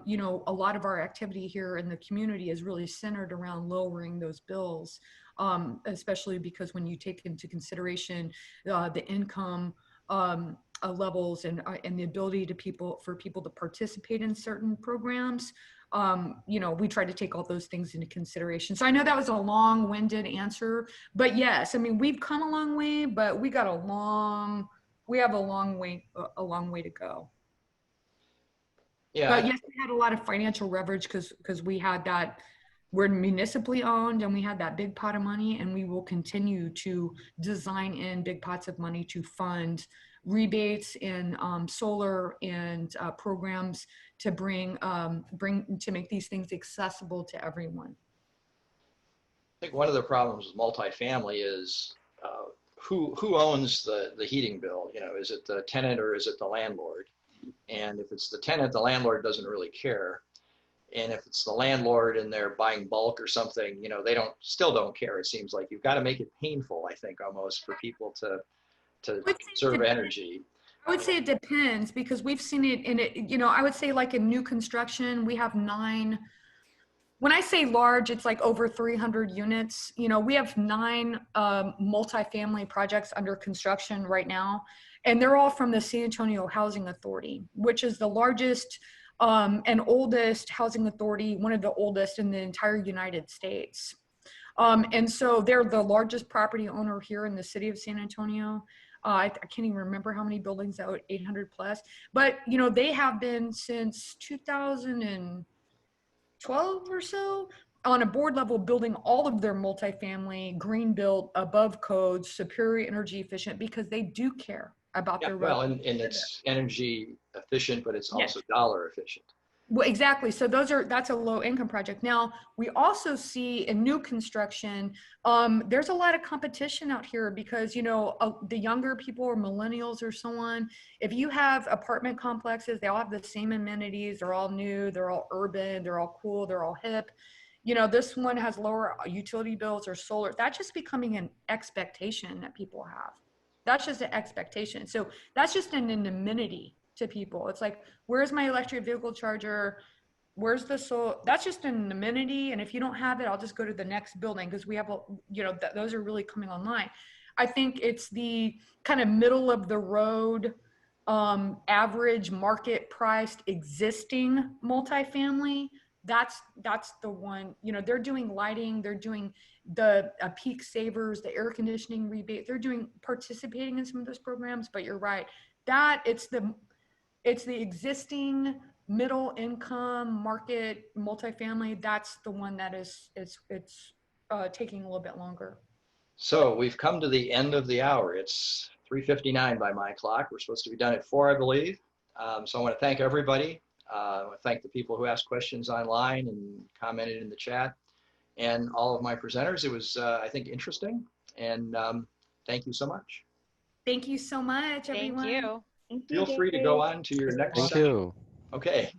you know, a lot of our activity here in the community is really centered around lowering those bills. Especially because when you take into consideration the income levels and the ability for people to participate in certain programs, you know, we try to take all those things into consideration. So I know that was a long-winded answer, but yes, I mean, we've come a long way, but we have a long way to go. Yeah, But yes, we had a lot of financial leverage because we had that, we're municipally owned and we had that big pot of money, and we will continue to design in big pots of money to fund rebates in solar and programs to to make these things accessible to everyone. I think one of the problems with multifamily is who owns the heating bill? You know, is it the tenant or is it the landlord? And if it's the tenant, the landlord doesn't really care. And if it's the landlord and they're buying bulk or something, you know, they still don't care. It seems like you've got to make it painful, I think, almost for people to conserve energy. I would say it depends because we've seen it in it, you know, I would say like in new construction, we have 9. When I say large, it's like over 300 units. You know, we have 9 multifamily projects under construction right now, and they're all from the San Antonio Housing Authority, which is the largest and oldest housing authority, one of the oldest in the entire United States. And so they're the largest property owner here in the city of San Antonio. I can't even remember how many buildings, 800 plus, but you know, they have been since 2012 or so on a board level building all of their multifamily green built above code, superior energy efficient, because they do care about their well, and it's energy efficient, but it's also dollar efficient. Well, exactly. So that's a low income project. Now, we also see in new construction, there's a lot of competition out here because, you know, the younger people or millennials or so on, if you have apartment complexes, they all have the same amenities. They're all new, they're all urban, they're all cool, they're all hip. You know, this one has lower utility bills or solar. That's just becoming an expectation that people have. That's just an expectation. So that's just an amenity to people. It's like, where's my electric vehicle charger? Where's the solar? That's just an amenity. And if you don't have it, I'll just go to the next building because we have, you know, those are really coming online. I think it's the kind of middle of the road, average market priced existing multifamily. That's the one, you know, they're doing lighting, they're doing the peak savers, the air conditioning rebate, they're participating in some of those programs, but you're right, that it's the existing middle income market multifamily. That's the one that it's taking a little bit longer. So we've come to the end of the hour. It's 3:59 by my clock. We're supposed to be done at 4, I believe. So I want to thank everybody. I want to thank the people who asked questions online and commented in the chat, and all of my presenters. It was, I think, interesting. And thank you so much. Thank you so much, everyone. Thank you. Thank you, Feel free to go on to your next. Thank you. Okay.